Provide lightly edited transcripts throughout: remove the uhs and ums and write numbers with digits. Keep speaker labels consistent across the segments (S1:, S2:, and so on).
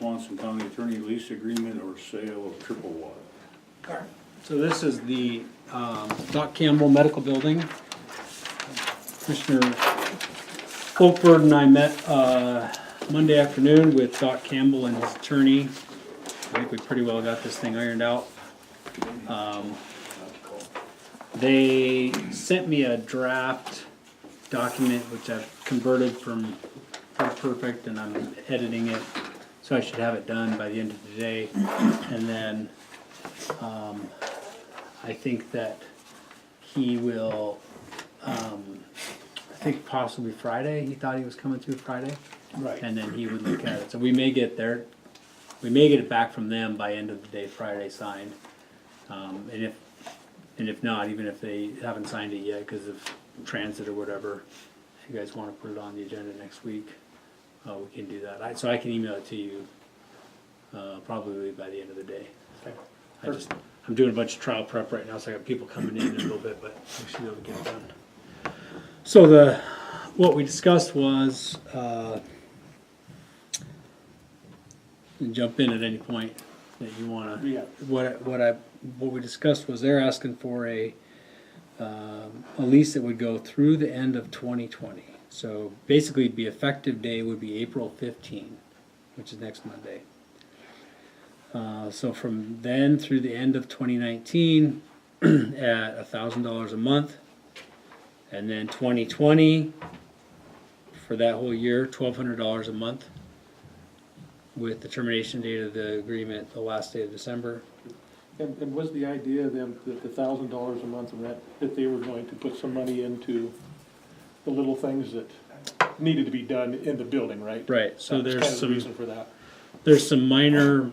S1: Swanson County Attorney lease agreement or sale of Triple Water.
S2: So this is the Doc Campbell Medical Building. Commissioner Folkberg and I met Monday afternoon with Doc Campbell and his attorney. I think we pretty well got this thing ironed out. They sent me a draft document which I've converted from Perfect and I'm editing it, so I should have it done by the end of the day. And then I think that he will, I think possibly Friday, he thought he was coming through Friday.
S1: Right.
S2: And then he would look at it, so we may get it back from them by end of the day Friday signed. And if not, even if they haven't signed it yet because of transit or whatever, if you guys wanna put it on the agenda next week, we can do that. So I can email it to you, probably by the end of the day.
S1: Okay.
S2: I'm doing a bunch of trial prep right now, so I got people coming in a little bit, but we should be able to get it done. So what we discussed was, and jump in at any point that you wanna.
S1: Yeah.
S2: What we discussed was they're asking for a lease that would go through the end of 2020. So basically, the effective day would be April 15, which is next Monday. So from then through the end of 2019 at $1,000 a month, and then 2020 for that whole year, $1,200 a month, with the termination date of the agreement the last day of December.
S3: And was the idea then that the $1,000 a month rent, that they were going to put some money into the little things that needed to be done in the building, right?
S2: Right. So
S3: That was kind of the reason for that.
S2: there's some minor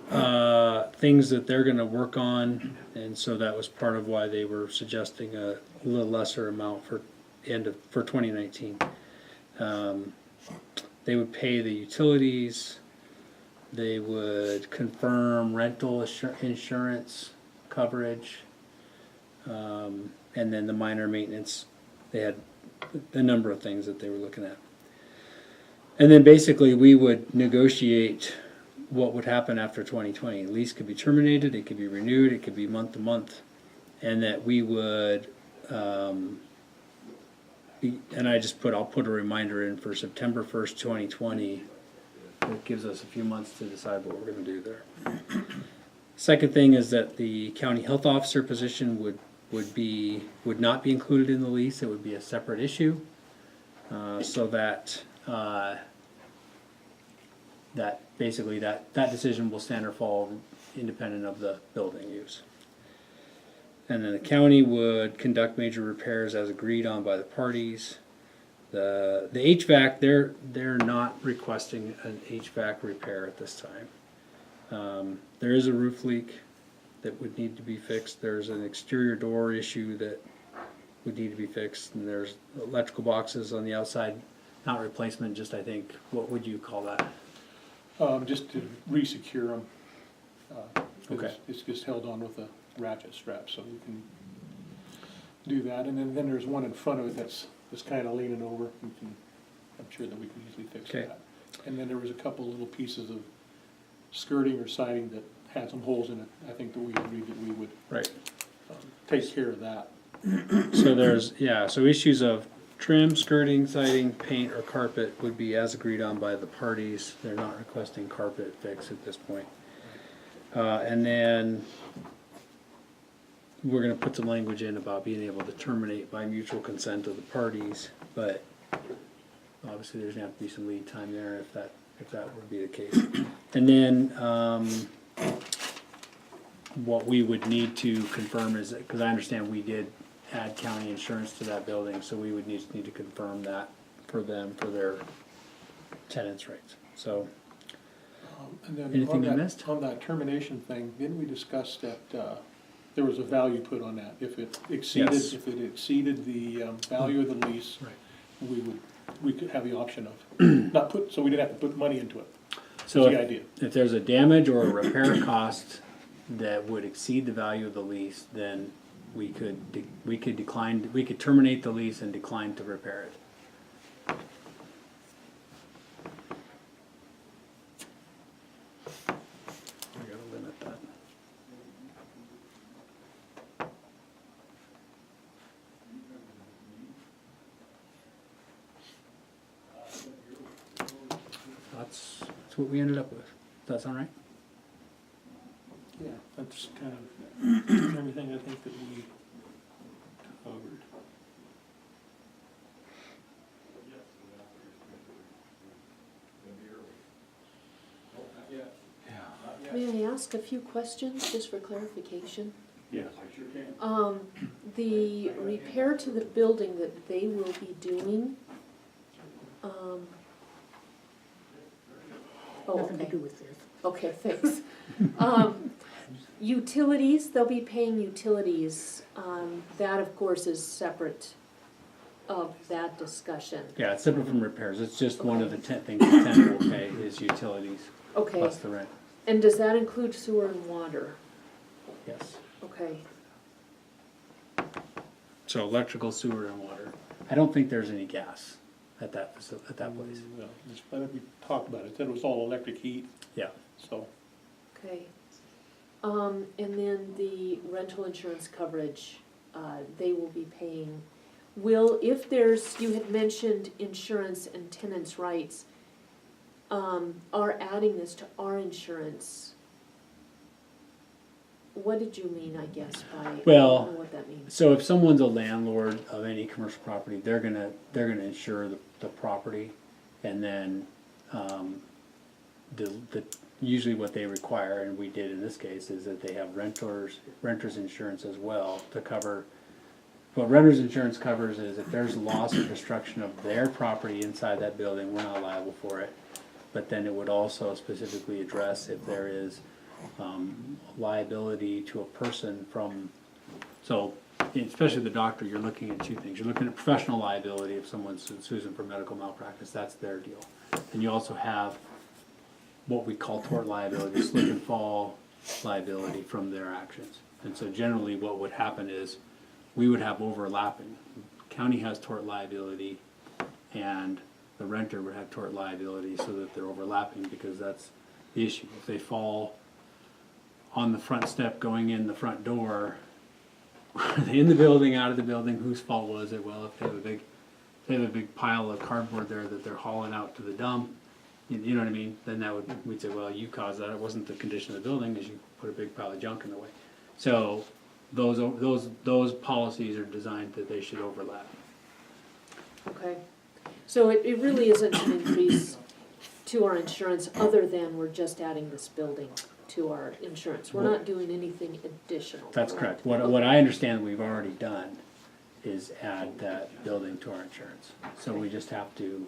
S2: things that they're going to work on, and so that was part of why they were suggesting a little lesser amount for 2019. They would pay the utilities. They would confirm rental insurance coverage, and then the minor maintenance. They had a number of things that they were looking at. And then basically we would negotiate what would happen after 2020. The lease could be terminated, it could be renewed, it could be month to month, and that we would, and I'll put a reminder in for September 1st, 2020. It gives us a few months to decide what we're gonna do there. Second thing is that the county health officer position would not be included in the lease. It would be a separate issue, so that basically that decision will stand or fall independent of the building use. And then the county would conduct major repairs as agreed on by the parties. The HVAC, they're not requesting an HVAC repair at this time. There is a roof leak that would need to be fixed. There's an exterior door issue that would need to be fixed, and there's electrical boxes on the outside, not replacement, just I think, what would you call that?
S3: Just to re-secure them.
S2: Okay.
S3: It's just held on with a ratchet strap, so you can do that. And then there's one in front of it that's kind of leaning over. I'm sure that we can easily fix
S2: Okay.
S3: that. And then there was a couple little pieces of skirting or siding that had some holes in it. I think that we agreed that we would
S2: Right.
S3: take care of that.
S2: So so issues of trim, skirting, siding, paint, or carpet would be as agreed on by the parties. They're not requesting carpet fix at this point. And then we're gonna put some language in about being able to terminate by mutual consent of the parties, but obviously there's gonna have to be some lead time there if that would be the case. And then, what we would need to confirm is, because I understand we did add county insurance to that building, so we would need to confirm that for them, for their tenants' rates, so.
S3: And then
S2: Anything I missed?
S3: On that termination thing, didn't we discuss that there was a value put on that? If it exceeded,
S2: Yes.
S3: the value of the lease,
S2: Right.
S3: we could have the option of so we didn't have to put money into it.
S2: So
S3: That's the idea.
S2: if there's a damage or a repair cost that would exceed the value of the lease, then we could terminate the lease and decline to repair it. what we ended up with. Does that sound right?
S3: Yeah, that's kind of everything I think that we covered.
S4: May I ask a few questions, just for clarification?
S1: Yes.
S4: The repair to the building that they will be doing,
S5: Nothing to
S4: okay,
S5: do with this.
S4: okay, thanks. Utilities, they'll be paying utilities, that of course is separate of that discussion.
S2: Yeah, it's separate from repairs. It's just one of the 10 things the tenant will pay is utilities
S4: Okay,
S2: plus the rent.
S4: and does that include sewer and water?
S2: Yes.
S4: Okay,
S2: So electrical, sewer, and water. I don't think there's any gas at that at that place.
S3: Well, it's funny we talked about it, said it was all electric heat,
S2: Yeah.
S3: so.
S4: okay. And then the rental insurance coverage, they will be paying. If there's, you had mentioned insurance and tenants' rights, are adding this to our insurance. What did you mean, I guess, by, I
S2: Well,
S4: don't know what that means.
S2: So if someone's a landlord of any commercial property, they're gonna insure the property, and then the usually what they require, and we did in this case, is that they have renters insurance as well to cover. What renters insurance covers is if there's loss or destruction of their property inside that building, we're not liable for it. But then it would also specifically address if there is liability to a person from, so especially the doctor, you're looking at two things. You're looking at professional liability if someone sues them for medical malpractice, that's their deal. And you also have what we call tort liability, slip and fall liability from their actions. And so generally what would happen is we would have overlapping. County has tort liability and the renter would have tort liability so that they're overlapping because that's the issue. If they fall on the front step going in the front door, are they in the building, out of the building, whose fault was it? Well, if they have a big pile of cardboard there that they're hauling out to the dump, you know what I mean? Then we'd say, well, you caused that. It wasn't the condition of the building because you put a big pile of junk in the way. So those policies are designed that they should overlap.
S4: Okay, so it really isn't an increase to our insurance, other than we're just adding this building to our insurance. We're not doing anything additional.
S2: That's correct. What I understand we've already done is add that building to our insurance. So we just have to,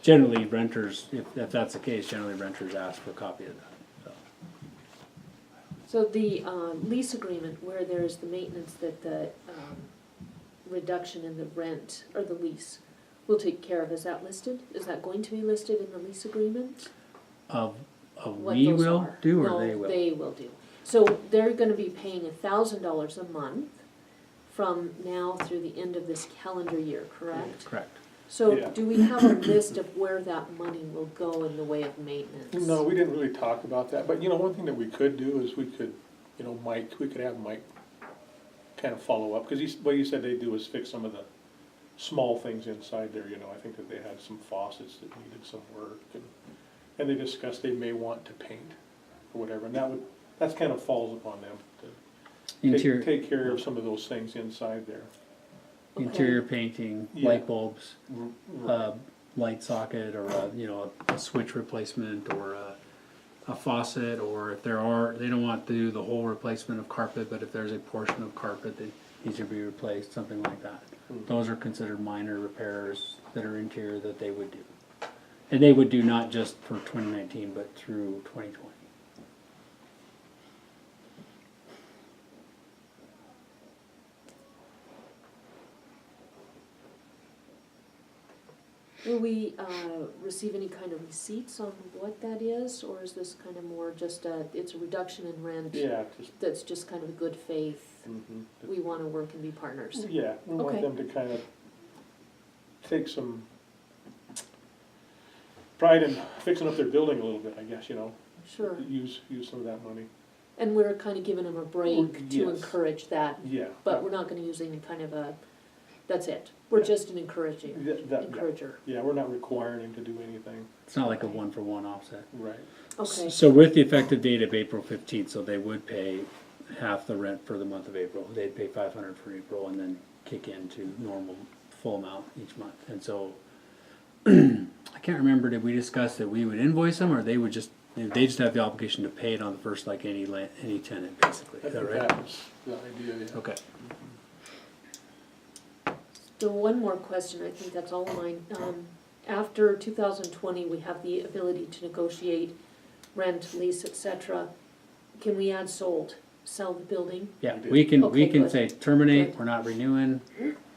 S2: generally renters, if that's the case, generally renters ask for a copy of that, so.
S4: So the lease agreement, where there's the maintenance that the reduction in the rent, or the lease, will take care of, is that listed? Is that going to be listed in the lease agreement?
S2: Of
S4: What
S2: we
S4: those
S2: will
S4: are?
S2: do, or
S4: No,
S2: they will?
S4: they will do. So they're gonna be paying $1,000 a month from now through the end of this calendar year, correct?
S2: Correct.
S4: So
S3: Yeah.
S4: do we have a list of where that money will go in the way of maintenance?
S3: No, we didn't really talk about that, but one thing that we could do is we could have Mike kind of follow up, because what he said they'd do is fix some of the small things inside there, I think that they had some faucets that needed some work, and they discussed they may want to paint or whatever, and that's kind of falls upon them to
S2: Interior,
S3: take care of some of those things inside there.
S4: Okay.
S2: interior painting,
S3: Yeah.
S2: light bulbs, light socket, or a switch replacement, or a faucet, or if they don't want to do the whole replacement of carpet, but if there's a portion of carpet that needs to be replaced, something like that. Those are considered minor repairs that are interior that they would do. And they would do not just for 2019, but through 2020.
S4: Will we receive any kind of receipts on what that is, or is this kind of more just it's a reduction in rent?
S3: Yeah, just,
S4: That's just kind of good faith,
S3: mhm.
S4: we wanna work and be partners?
S3: Yeah, we want
S4: Okay.
S3: them to kind of take some pride in fixing up their building a little bit, I guess,
S4: Sure,
S3: use some of that money.
S4: and we're kind of giving them a break to
S3: Yes.
S4: encourage that,
S3: Yeah.
S4: but we're not gonna use any kind of a That's it. We're
S3: Yeah.
S4: just an encourager.
S3: Yeah,
S4: Encourager.
S3: yeah, we're not requiring him to do anything,
S2: It's not like a one-for-one offset.
S3: right?
S4: Okay,
S2: So with the effective date of April 15th, so they would pay half the rent for the month of April. They'd pay 500 for April and then kick into normal full amount each month. And so I can't remember, did we discuss that we would invoice them or they would just, they just have the obligation to pay it on the first like any tenant basically.
S3: I
S2: Is that
S3: think
S2: right?
S3: that was the idea, yeah.
S2: Okay.
S4: so one more question, I think that's all of mine. After 2020, we have the ability to negotiate rent, lease, etc. Can we add sold, sell the building?
S2: Yeah,
S3: We did.
S2: we can
S4: Okay, good.
S2: say terminate,
S4: Good.
S2: we're not renewing.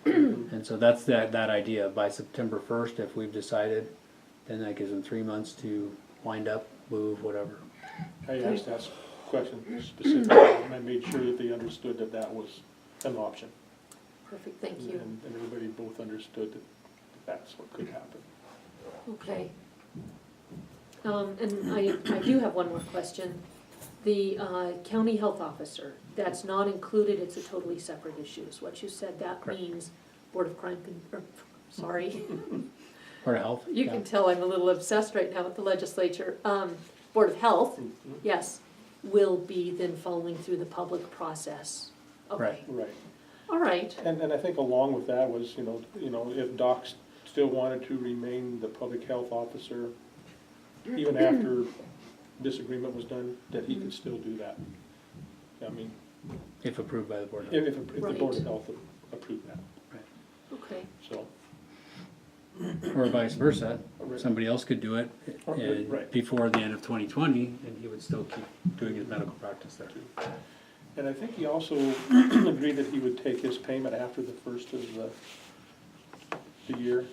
S2: And so that's that idea. By September 1st, if we've decided, then that gives them 3 months to wind up, move, whatever.
S3: I asked that question specifically, and I made sure that they understood that that was an option.
S4: Perfect, thank you.
S3: And everybody both understood that that's what could happen.
S4: Okay. And I do have one more question. The county health officer, that's not included, it's a totally separate issue, is what you said. That
S2: Correct.
S4: means Board of Crime, sorry.
S2: Part of health.
S4: You
S2: yeah.
S4: can tell I'm a little obsessed right now with the legislature. Board of Health, yes, will be then following through the public process. Okay,
S2: Right.
S3: Right.
S4: all right,
S3: And I think along with that was, you know, if Doc still wanted to remain the public health officer, even after this agreement was done, that he could still do that. I mean,
S2: If approved by the board.
S3: if the Board
S4: Right.
S3: of Health approved that,
S4: okay.
S3: so.
S2: Or vice versa.
S3: Right.
S2: Somebody else could do it
S3: Right.
S2: before the end of 2020 and he would still keep doing his medical practice there.
S3: And I think he also agreed that he would take his payment after the first of the year.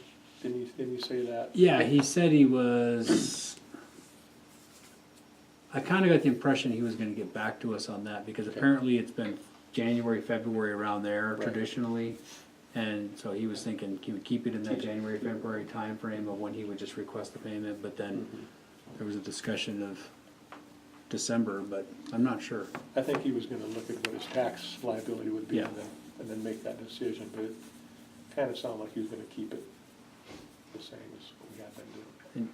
S3: Didn't he say that?
S2: Yeah, he said he was, I kind of got the impression he was going to get back to us on that because
S3: Okay.
S2: apparently it's been January, February around there
S3: Right.
S2: traditionally. And so he was thinking he would keep it in that January, February timeframe of when he would just request the payment, but then there was a discussion of December, but I'm not sure.
S3: I think he was gonna look at what his tax liability would be
S2: Yeah.
S3: and then make that decision, but it kinda sounded like he was gonna keep it the same as we had been doing.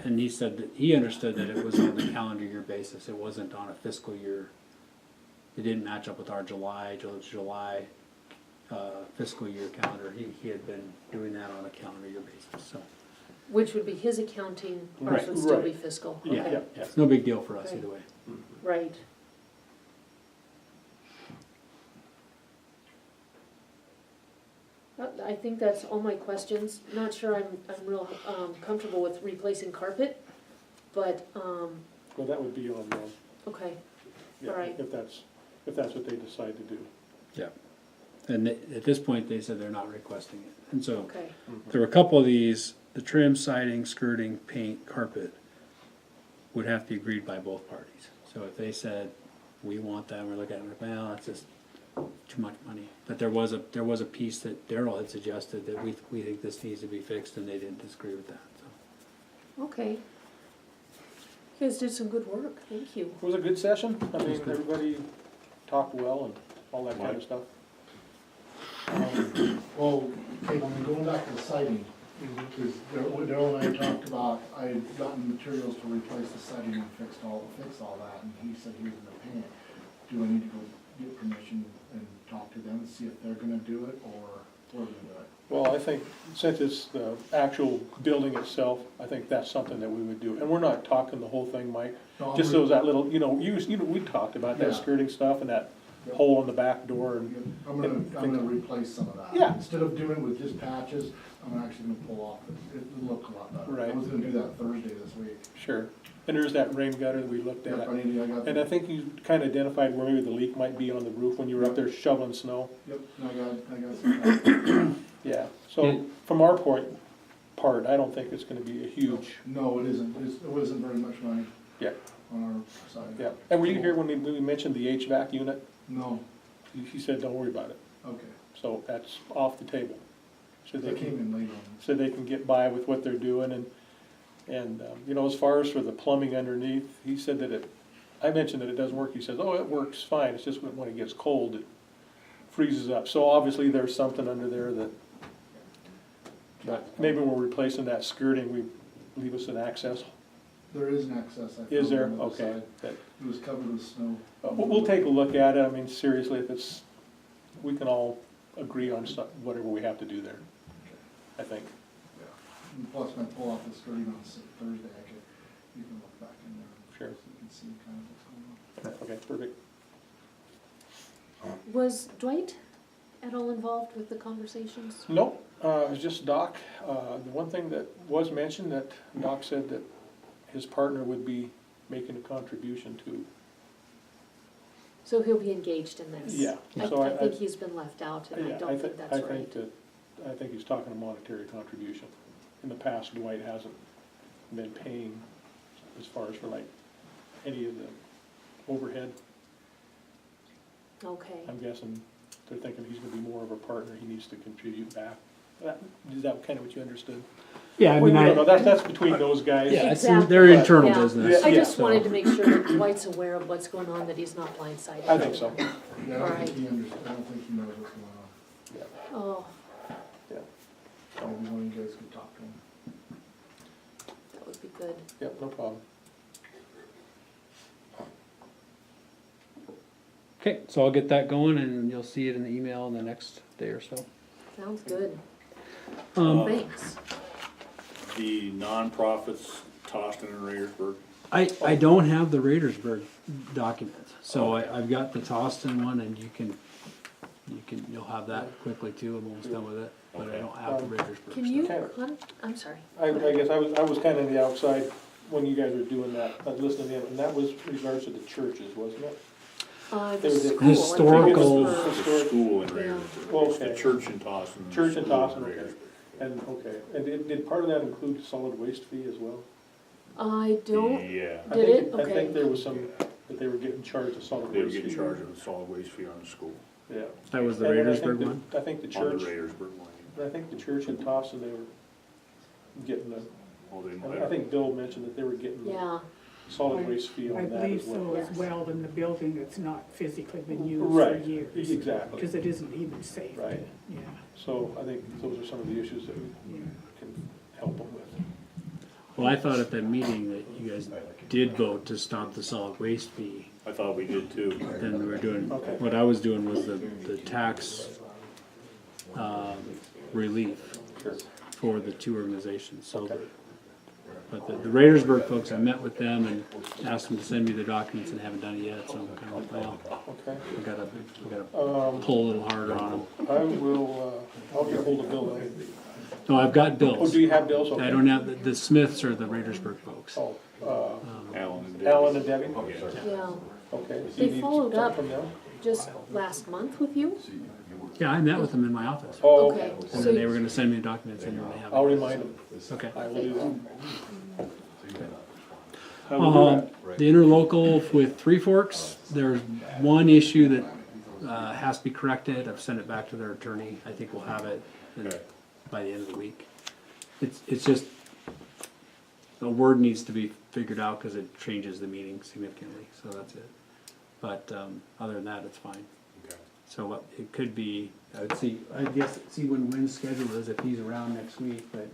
S2: And he said that he understood that it was on a calendar year basis, it wasn't on a fiscal year. It didn't match up with our July fiscal year calendar. He had been doing that on a calendar year basis, so.
S4: Which would be his accounting, ours
S2: Right.
S4: would still
S3: Right.
S4: be fiscal.
S2: Yeah,
S4: Okay.
S3: Yeah.
S2: it's no big deal for us
S4: Okay.
S2: either way.
S4: Right. I think that's all my questions. Not sure I'm real comfortable with replacing carpet, but,
S3: Well, that would be on,
S4: okay,
S3: yeah,
S4: All right.
S3: if that's what they decide to do.
S2: Yeah. And at this point, they said they're not requesting it. And so
S4: okay,
S2: there were a couple of these, the trim, siding, skirting, paint, carpet would have to be agreed by both parties. So if they said, we want that, and we're looking at it, well, that's just too much money. But there was a piece that Daryl had suggested that we think this needs to be fixed, and they didn't disagree with that, so.
S4: okay. You guys did some good work, thank you.
S3: It was a good session, I mean,
S2: was good.
S3: everybody talked well and all that kind of stuff.
S5: Well, okay, when we go back to the siding, because Daryl and I talked about, I had gotten materials to replace the siding and fix all that, and he said he was gonna paint it. Do I need to go get permission and talk to them and see if they're gonna do it, or we're gonna do it?
S3: Well, I think since it's the actual building itself, I think that's something that we would do. And we're not talking the whole thing, Mike,
S5: No, I'm
S3: just
S5: re-
S3: those, that little, we talked about that
S5: Yeah.
S3: skirting stuff and that
S5: Yep.
S3: hole in the back door and,
S5: I'm gonna replace some of that.
S3: Yeah.
S5: Instead of doing with just patches, I'm actually gonna pull off, it'll look a lot better. I
S3: Right.
S5: was gonna do that Thursday this week.
S3: sure. And there's that rain gutter that we looked
S5: Yep,
S3: at.
S5: I got.
S3: And I think you kinda identified where maybe the leak might be on the roof when you were up there shoveling snow.
S5: Yep, I got some.
S3: Yeah, so from our part, I don't think it's gonna be a huge,
S5: No, it isn't, it wasn't very much money
S3: yeah,
S5: on our side.
S3: yeah. And were you here when we mentioned the HVAC unit?
S5: No,
S3: He said, don't worry about it.
S5: okay.
S3: So that's off the table. So
S5: They came in late on
S3: so they can get by with what they're doing and, as far as for the plumbing underneath, he said that I mentioned that it doesn't work, he says, oh, it works fine, it's just when it gets cold, it freezes up. So obviously there's something under there that, maybe when we're replacing that skirting, we leave us an access.
S5: There is an access, I found.
S3: Is there?
S5: on the other
S3: Okay.
S5: side.
S3: That-
S5: It was covered with snow.
S3: We'll take a look at it. I mean, seriously, if it's, we can all agree on whatever we have to do there, I think.
S5: And plus, when I pull off the skirting on Thursday, I could, you can look back in there.
S3: Sure.
S5: So you can see kind of what's going on.
S3: Okay, perfect.
S4: Was Dwight at all involved with the conversations?
S3: No, it was just Doc. The one thing that was mentioned, that Doc said that his partner would be making a contribution to.
S4: So he'll be engaged in this?
S3: Yeah.
S4: I
S3: So
S4: think he's been left out, and I
S3: Yeah,
S4: don't think that's
S3: I
S4: right.
S3: think that, I think he's talking a monetary contribution. In the past, Dwight hasn't been paying as far as for like any of the overhead.
S4: Okay,
S3: I'm guessing they're thinking he's gonna be more of a partner, he needs to contribute back. Is that kind of what you understood?
S2: Yeah, I
S3: We
S2: mean,
S3: don't know, that's between those guys.
S2: yeah, it's
S4: Exactly.
S2: their internal
S4: Yeah.
S2: business.
S4: I just
S2: so-
S4: wanted to make sure that Dwight's aware of what's going on, that he's not blindsided.
S3: I think so,
S5: Yeah, I don't
S4: Alright.
S5: think he I don't think he knows what's going on.
S3: yeah,
S4: Oh,
S3: yeah,
S5: Maybe one of you guys could talk to him.
S4: that would be good.
S3: yep, no problem.
S2: Okay, so I'll get that going and you'll see it in the email in the next day or so.
S4: Sounds good.
S2: Um,
S4: Thanks.
S1: The nonprofits, Toston and Raidersburg,
S2: I don't have the Raidersburg document, so I've got the Toston one and you'll have that quickly too, I'm almost done with it, but I don't have the Raidersburg.
S4: Can you,
S3: Okay.
S4: I'm sorry.
S3: I guess I was kinda on the outside when you guys were doing that, listening in, and that was in regards to the churches, wasn't it?
S4: The
S3: There's a
S4: school. I think it was
S2: historical-
S4: for-
S1: the school in
S4: Yeah.
S1: Raidersburg, it's the
S3: Okay.
S1: church in Toston.
S3: Church in
S1: school
S3: Toston, okay.
S1: Raidersburg.
S3: And, okay, and did part of that include solid waste fee as well?
S4: I don't,
S1: Yeah,
S3: I
S4: Did
S3: think-
S4: it?
S3: I
S4: Okay.
S3: think there was some, that they were getting charged a solid
S1: they were
S3: waste fee.
S1: getting charged with a solid waste fee on the school,
S3: Yeah.
S2: That was the
S3: And then I think
S2: Raidersburg
S3: the-
S2: one?
S3: I think the
S1: on
S3: church,
S1: the Raidersburg one.
S3: I think the church in Toston, they were getting the,
S1: Oh, they
S3: I
S1: might
S3: think Bill mentioned that they were getting the
S4: yeah,
S3: solid waste fee
S6: I
S3: on that
S6: believe
S3: as well.
S6: so as
S4: Yes.
S6: well in the building that's not physically been used for
S3: Right,
S6: years.
S3: exactly,
S6: Because it isn't even safe.
S3: right.
S6: Yeah,
S3: So I think those are some of the issues that we
S6: yeah.
S3: can help them with.
S2: Well, I thought at that meeting that you guys did vote to stop the solid waste fee.
S1: I thought we did too.
S2: Then we were doing,
S3: Okay.
S2: what I was doing was the tax, relief
S3: Sure.
S2: for the two organizations, so.
S3: Okay.
S2: But the Raidersburg folks, I met with them and asked them to send me the documents and haven't done it yet, so I'm kind of like, well,
S3: Okay.
S2: we gotta
S3: Um,
S2: pull a little harder on them.
S3: I will, I'll get hold of Bill then.
S2: No, I've got
S3: Oh,
S2: bills.
S3: do you have Bill's? Okay.
S2: I don't have, the Smiths or the Raidersburg folks.
S3: Oh,
S1: Alan and Debbie.
S3: Alan and Debbie?
S4: yeah.
S3: Okay. So
S4: They
S3: you need
S4: followed
S3: something
S4: up.
S3: from them?
S4: Just last month with you?
S2: Yeah, I met with them in my office.
S3: Oh,
S4: Okay.
S3: okay.
S2: And then they were gonna send me the documents and they
S3: I'll
S2: haven't.
S3: remind him.
S2: Okay.
S3: I will do that. I will do that.
S2: The interlocal with Three Forks, there's one issue that, has to be corrected. I've sent it back to their attorney. I think we'll have it
S1: Okay.
S2: by the end of the week. It's just, the word needs to be figured out because it changes the meaning significantly, so that's it. But, other than that, it's fine.
S1: Okay.
S2: So it could be, I guess, see when Wynn's schedule is, if he's around next week, but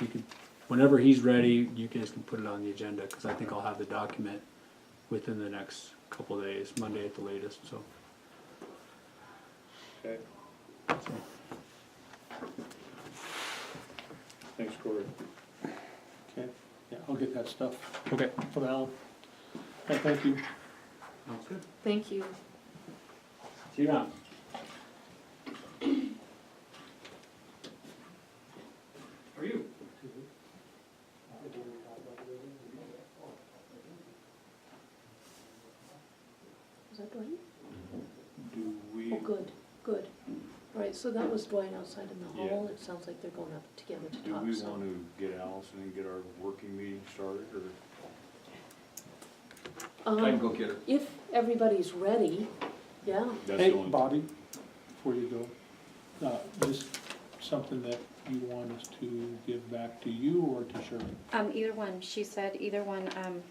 S2: you could, whenever he's ready, you guys can put it on the agenda, cause I think I'll have the document within the next couple of days, Monday at the latest, so.
S1: Okay. Thanks, Corey.
S3: Okay, yeah, I'll get that stuff
S2: Okay.
S3: from Alan. Okay, thank you.
S2: Sounds good.
S4: Thank you.
S2: See you around. How are you?
S4: Was that Dwight?
S1: Do we,
S4: Oh, good, good. All right, so that was Dwight outside in the
S1: Yeah.
S4: hall. It sounds like they're going up together to
S1: do
S4: talk,
S1: we
S4: so.
S1: want to get Allison and get our working meeting started, or?
S7: I can go get her.
S4: If everybody's ready, yeah.
S1: That's
S3: Hey,
S1: the only-
S3: Bobby, before you go, is something that you want us to give back to you or to Shirley?
S8: Either one. She said either one.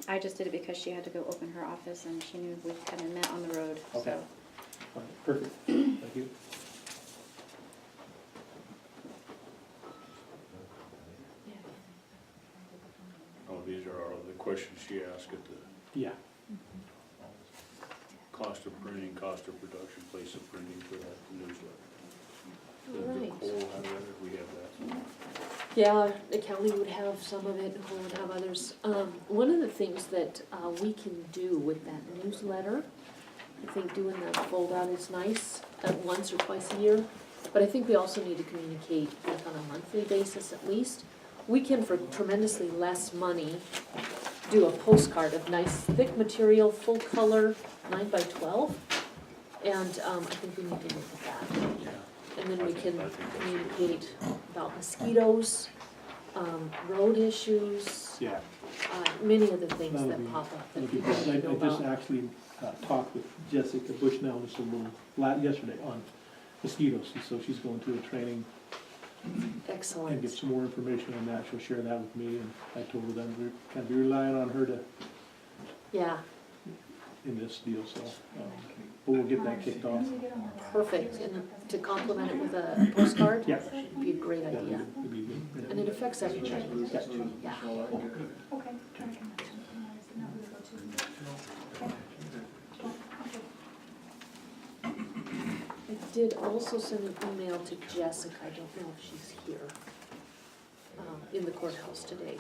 S8: I just did it because she had to go open her office and she knew we kind of met on the road,
S3: Okay.
S8: so.
S3: Fine, perfect, thank you.
S1: Oh, these are all the questions she asked at the
S3: Yeah.
S1: cost of printing, cost of production, place of printing for that newsletter. The
S4: Alright.
S1: Cole had that, or we have that.
S4: Yeah, the county would have some of it, Nicole would have others. One of the things that, we can do with that newsletter, I think doing that fold out is nice, once or twice a year, but I think we also need to communicate like on a monthly basis at least. We can, for tremendously less money, do a postcard of nice thick material, full color, 9x12, and, I think we need to look at that. And then we can communicate about mosquitoes, road issues,
S3: Yeah,
S4: many of the things
S3: That'll
S4: that
S3: be-
S4: pop up that
S3: that'll be
S4: people
S3: good.
S4: need to know
S3: I just
S4: about.
S3: actually talked with Jessica Bushnell just a little, yesterday on mosquitoes, and so she's going through a training and get
S4: Excellent.
S3: some more information on that, she'll share that with me, and I told her that we're kind of be relying on her to,
S4: Yeah,
S3: in this deal, so, but we'll get that kicked off.
S4: perfect. And to complement it with a postcard
S3: Yeah.
S4: would be a great
S3: That'd be-
S4: idea.
S3: that'd be good.
S4: And it affects everybody. Yeah.
S7: Okay.
S4: I did also send an email to Jessica, I don't know if she's here, in the courthouse today.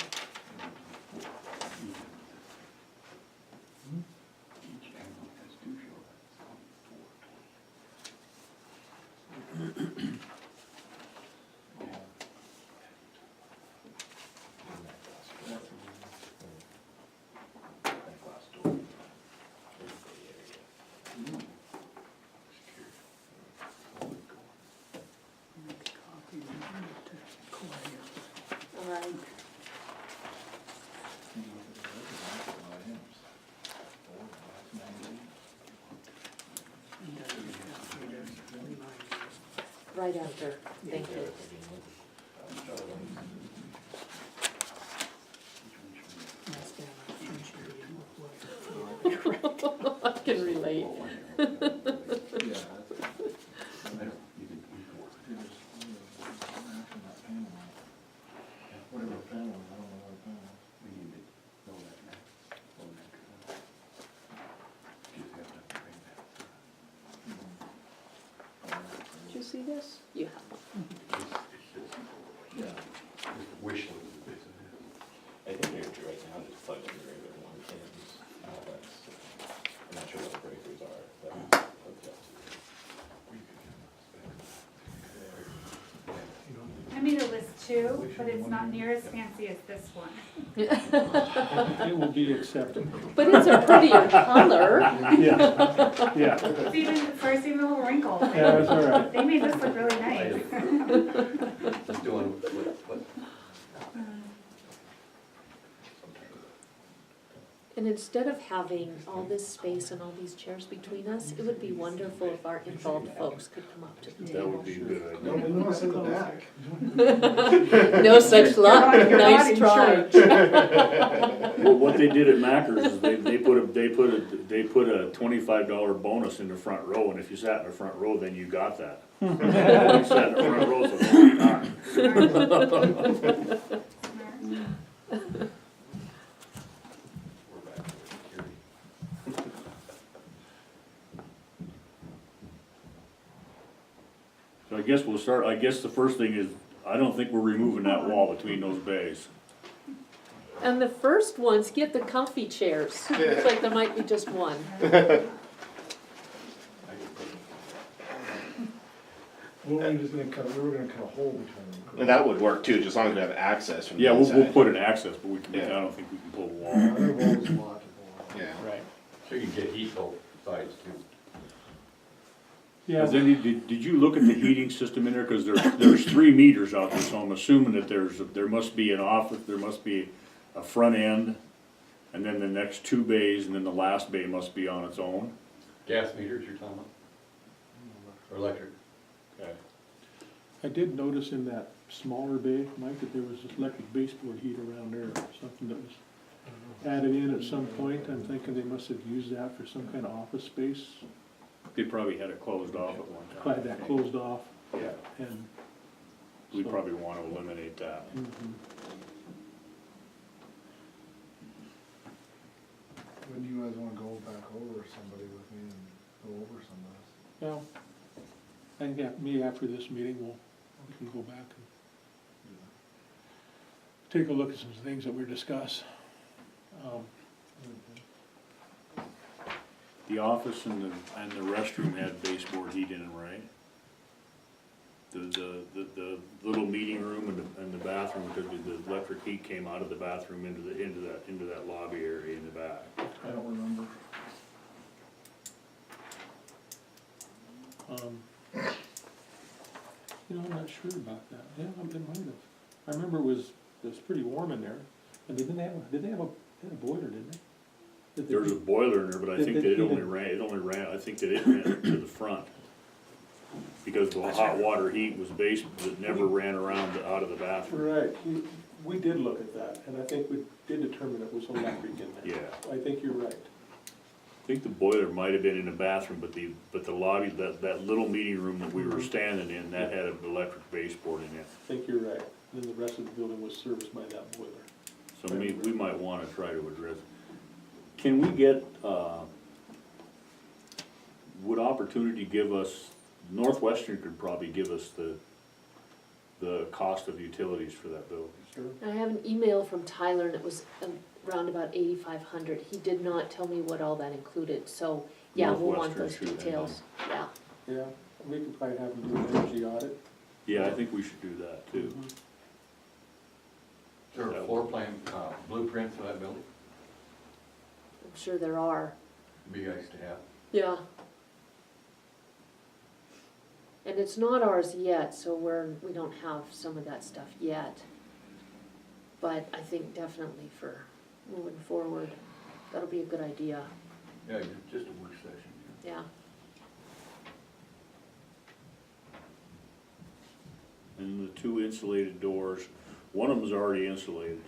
S6: Make a copy and bring it to Claudia.
S4: All right. Right after, thank you.
S6: That's down at French Area Northwest.
S4: I can relate.
S5: Whatever panel, I don't know what panel.
S4: Did you see this? You have one.
S9: Wish list is basically. I think they're right now just plugged in the regular one pins outlets. I'm not sure what the breakers are, but hooked up to.
S7: I made a list too, but it's not near as fancy as this one.
S3: It will be accepted.
S4: But it's a prettier color.
S3: Yeah, yeah,
S7: It's even, first even a little wrinkle.
S3: yeah, that's all right.
S7: They made this look really nice.
S9: Just doing what?
S4: And instead of having all this space and all these chairs between us, it would be wonderful if our involved folks could come up to the
S1: That
S4: table.
S1: would be a good
S5: No,
S1: idea.
S5: we want to sit in the back.
S4: No such luck,
S7: You're not
S4: nice
S7: in
S4: try.
S1: Well, what they did at Macker's is they put a $25 bonus in the front row, and if you sat in the front row, then you got that. You sat in the front row for a long time.
S7: Smart.
S9: We're back to security.
S1: So I guess we'll start, I guess the first thing is, I don't think we're removing that wall between those bays.
S4: And the first ones, get the comfy chairs. Looks like there might be just one.
S5: We were just gonna cut, we were gonna cut a hole between them.
S10: And that would work too, just as long as we have access from the
S1: Yeah, we'll
S10: inside.
S1: put an access, but I
S10: Yeah.
S1: don't think we can pull a wall.
S5: Their wall was a lot to go on.
S10: Yeah.
S3: Right.
S9: So you can get heat both sides too.
S3: Yeah,
S1: Then, did you look at the heating system in there? Cause there's 3 meters out there, so I'm assuming that there must be an office, there must be a front end, and then the next 2 bays, and then the last bay must be on its own.
S9: Gas meters you're talking about? Or electric?
S1: Okay.
S3: I did notice in that smaller bay, Mike, that there was this electric baseboard heat around there, something that was added in at some point. I'm thinking they must have used that for some kind of office space.
S1: They probably had it closed off at one time.
S3: Had that closed off,
S1: Yeah,
S3: and.
S1: we
S3: so-
S1: probably wanna eliminate that.
S3: Mhm.
S5: When do you guys wanna go back over somebody with me and go over some of this?
S3: Well, I think maybe after this meeting, we can go back and take a look at some things that we discuss.
S1: The office and the restroom had baseboard heat in it, right? The little meeting room and the bathroom, because the electric heat came out of the bathroom into that lobby area in the back.
S5: I don't remember.
S3: You know, I'm not sure about that. Yeah, it might have. I remember it was pretty warm in there, and did they have a boiler, didn't they? Did they-
S1: There was a boiler in there, but I think
S3: Did
S1: that
S3: they
S1: it only
S3: heat
S1: ran, I think that it ran to the front. Because the hot water heat was it never ran around out of the bathroom.
S3: Right, we did look at that, and I think we did determine it was electric in there.
S1: Yeah.
S3: I think you're right.
S1: I think the boiler might have been in the bathroom, but the lobby, that little meeting room that we were standing in, that had an electric baseboard in it.
S3: I think you're right. Then the rest of the building was serviced by that boiler.
S1: So we might wanna try to address. Can we get, would Opportunity give us, Northwestern could probably give us the cost of utilities for that building.
S3: Sure.
S4: I have an email from Tyler, and it was around about 8,500. He did not tell me what all that included, so, yeah, we'll want
S1: Northwestern
S4: those
S1: should,
S4: details, yeah.
S3: Yeah, we could probably have them do an energy audit.
S1: Yeah, I think we should do that too.
S3: Mhm.
S11: Is there a floor plan blueprint for that building?
S4: I'm sure there are,
S11: Be nice to have.
S4: yeah. And it's not ours yet, so we don't have some of that stuff yet. But I think definitely for moving forward, that'll be a good idea,
S11: Yeah, just a work session.
S4: yeah.
S1: And the two insulated doors, one of them's already insulated.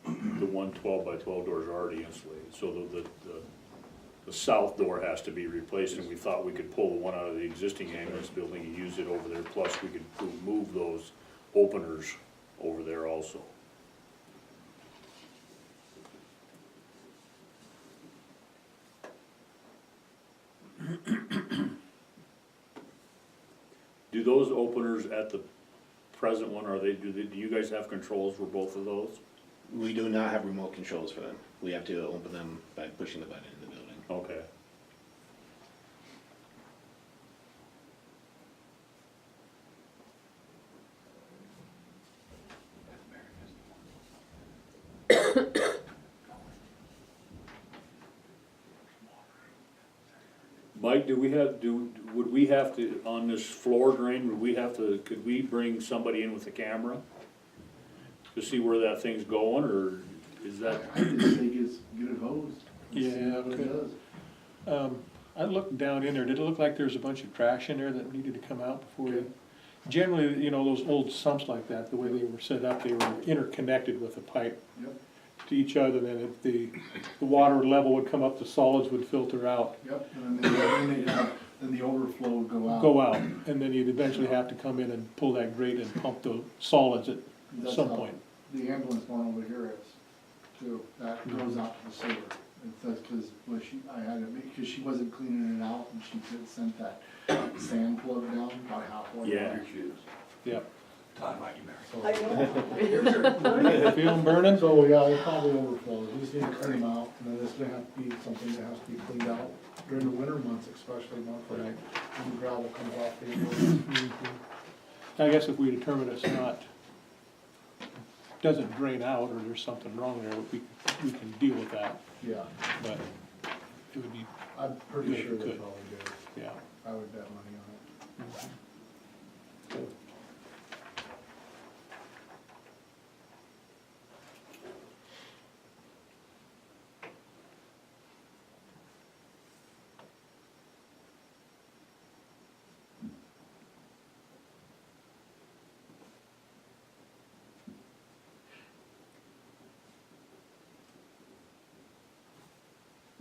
S1: The one 12x12 door is already insulated, so the south door has to be replaced, and we thought we could pull the one out of the existing ambulance building and use it over there, plus we could move those openers over there also. Do those openers at the present one, do you guys have controls for both of those?
S10: We do not have remote controls for them. We have to open them by pushing the button in the building.
S1: Okay. Mike, would we have to, on this floor drain, could we bring somebody in with a camera? To see where that thing's going, or is that,
S5: I just say get it hosed. and see
S3: Yeah,
S5: what it
S3: okay.
S5: does.
S3: I looked down in there, did it look like there was a bunch of trash in there that needed to come out before you? Generally, you know, those old sumps like that, the way they were set up, they were interconnected with a pipe
S5: Yep,
S3: to each other, then the water level would come up, the solids would filter out,
S5: yep, and then the overflow would
S3: go out, and then you'd eventually have to come in and pull that grate and pump the solids at
S5: That's
S3: some
S5: how
S3: point.
S5: The ambulance one over here is, too, that goes out to the sewer. That's because, I had it, because she wasn't cleaning it out, and she did sent that sand plug down about halfway.
S1: Yeah.
S11: Your shoes.
S3: Yep.
S11: Todd might be
S5: So-
S3: Feel them burning?
S5: So, yeah, it probably overflows, we just need to clean them out, and then it's gonna have to be something that has to be cleaned out during the winter months, especially when the gravel comes off the ambulance.
S3: I guess if we determine it's not, doesn't drain out, or there's something wrong there, we can deal with that,
S5: Yeah,
S3: but it would be,
S5: I'm pretty
S3: Yeah,
S5: sure they
S3: good.
S5: probably do,
S3: yeah.
S5: I would bet money on it.
S3: Good.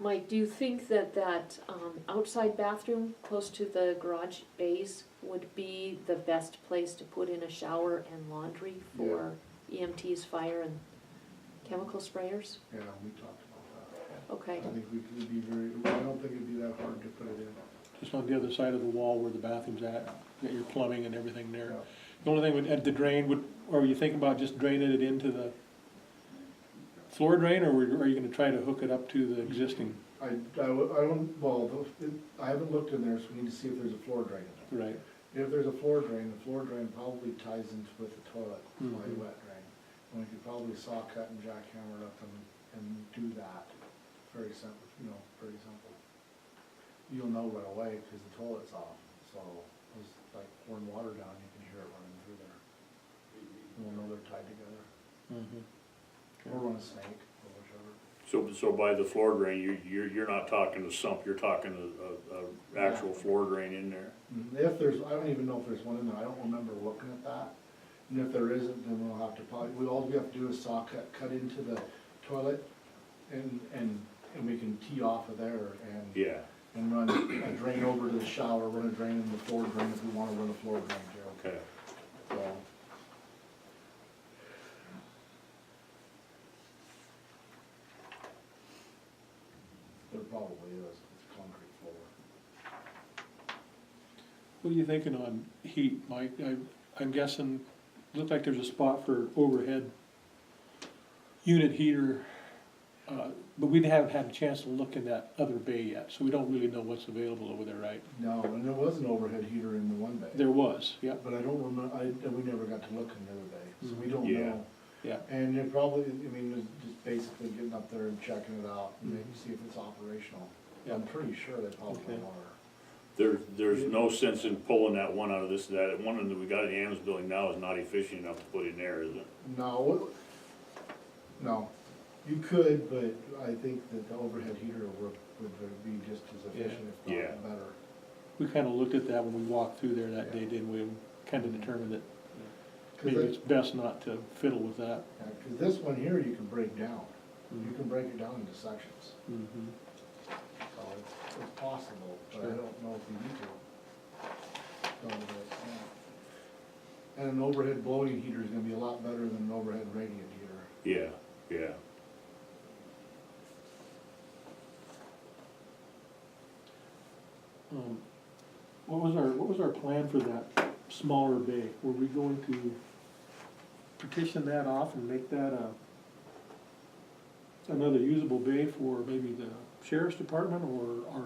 S4: Mike, do you think that outside bathroom close to the garage bays would be the best place to put in a shower and laundry for EMTs, fire and chemical sprayers?
S5: Yeah, we talked about that.
S4: Okay,
S5: I think we could be I don't think it'd be that hard to put it in.
S3: Just on the other side of the wall where the bathroom's at, get your plumbing and everything there.
S5: Yeah.
S3: The only thing at the drain, or were you thinking about just draining it into the floor drain, or are you gonna try to hook it up to the existing?
S5: I don't, well, I haven't looked in there, so we need to see if there's a floor drain in there.
S3: Right.
S5: If there's a floor drain, the floor drain probably ties into with the toilet, my
S3: Mhm.
S5: wet drain. And we could probably saw cut and jackhammer it up and do that. Very simple, very simple. You'll know right away, cause the toilet's off, so it's like pouring water down, you can hear it running through there. And we'll know they're tied together. Or run a snake, or whichever.
S1: So by the floor drain, you're not talking a sump, you're talking a actual floor drain in there?
S5: If there's, I don't even know if there's one in there, I don't remember looking at that. And if there isn't, then we'll have to probably, all we have to do is saw cut into the toilet and we can tee off of there
S1: Yeah,
S5: and run a drain over to the shower, run a drain in the floor drain if we wanna run a floor drain too.
S1: okay.
S5: So, there probably is, it's a concrete floor.
S3: What are you thinking on heat, Mike? I'm guessing, looked like there's a spot for overhead unit heater, but we haven't had a chance to look in that other bay yet, so we don't really know what's available over there, right?
S5: No, and there was an overhead heater in the one bay.
S3: There was, yeah,
S5: But I don't remember, we never got to look in the other day, so we don't
S1: Yeah.
S5: know.
S3: yeah.
S5: And it probably, it's just basically getting up there and checking it out and maybe see if it's operational.
S3: Yeah.
S5: I'm pretty sure they probably
S3: Okay.
S5: are.
S1: There's no sense in pulling that one out of that one that we got in the ambulance building now is not efficient enough to put in there, is it?
S5: No, you could, but I think that the overhead heater would be just as efficient, if
S1: Yeah.
S5: not better.
S3: We kinda looked at that when we walked through there that day, didn't we? And kinda determined that maybe it's best not to fiddle with that.
S5: Yeah, 'cause this one here you can break down. You can break it down into sections.
S3: Mhm.
S5: So it's possible, but I
S3: Sure.
S5: don't know if you need to. So, but, yeah. And an overhead blowing heater is gonna be a lot better than an overhead radiant heater.
S1: Yeah.
S3: What was our plan for that smaller bay? Were we going to partition that off and make that another usable bay for maybe the sheriff's department or our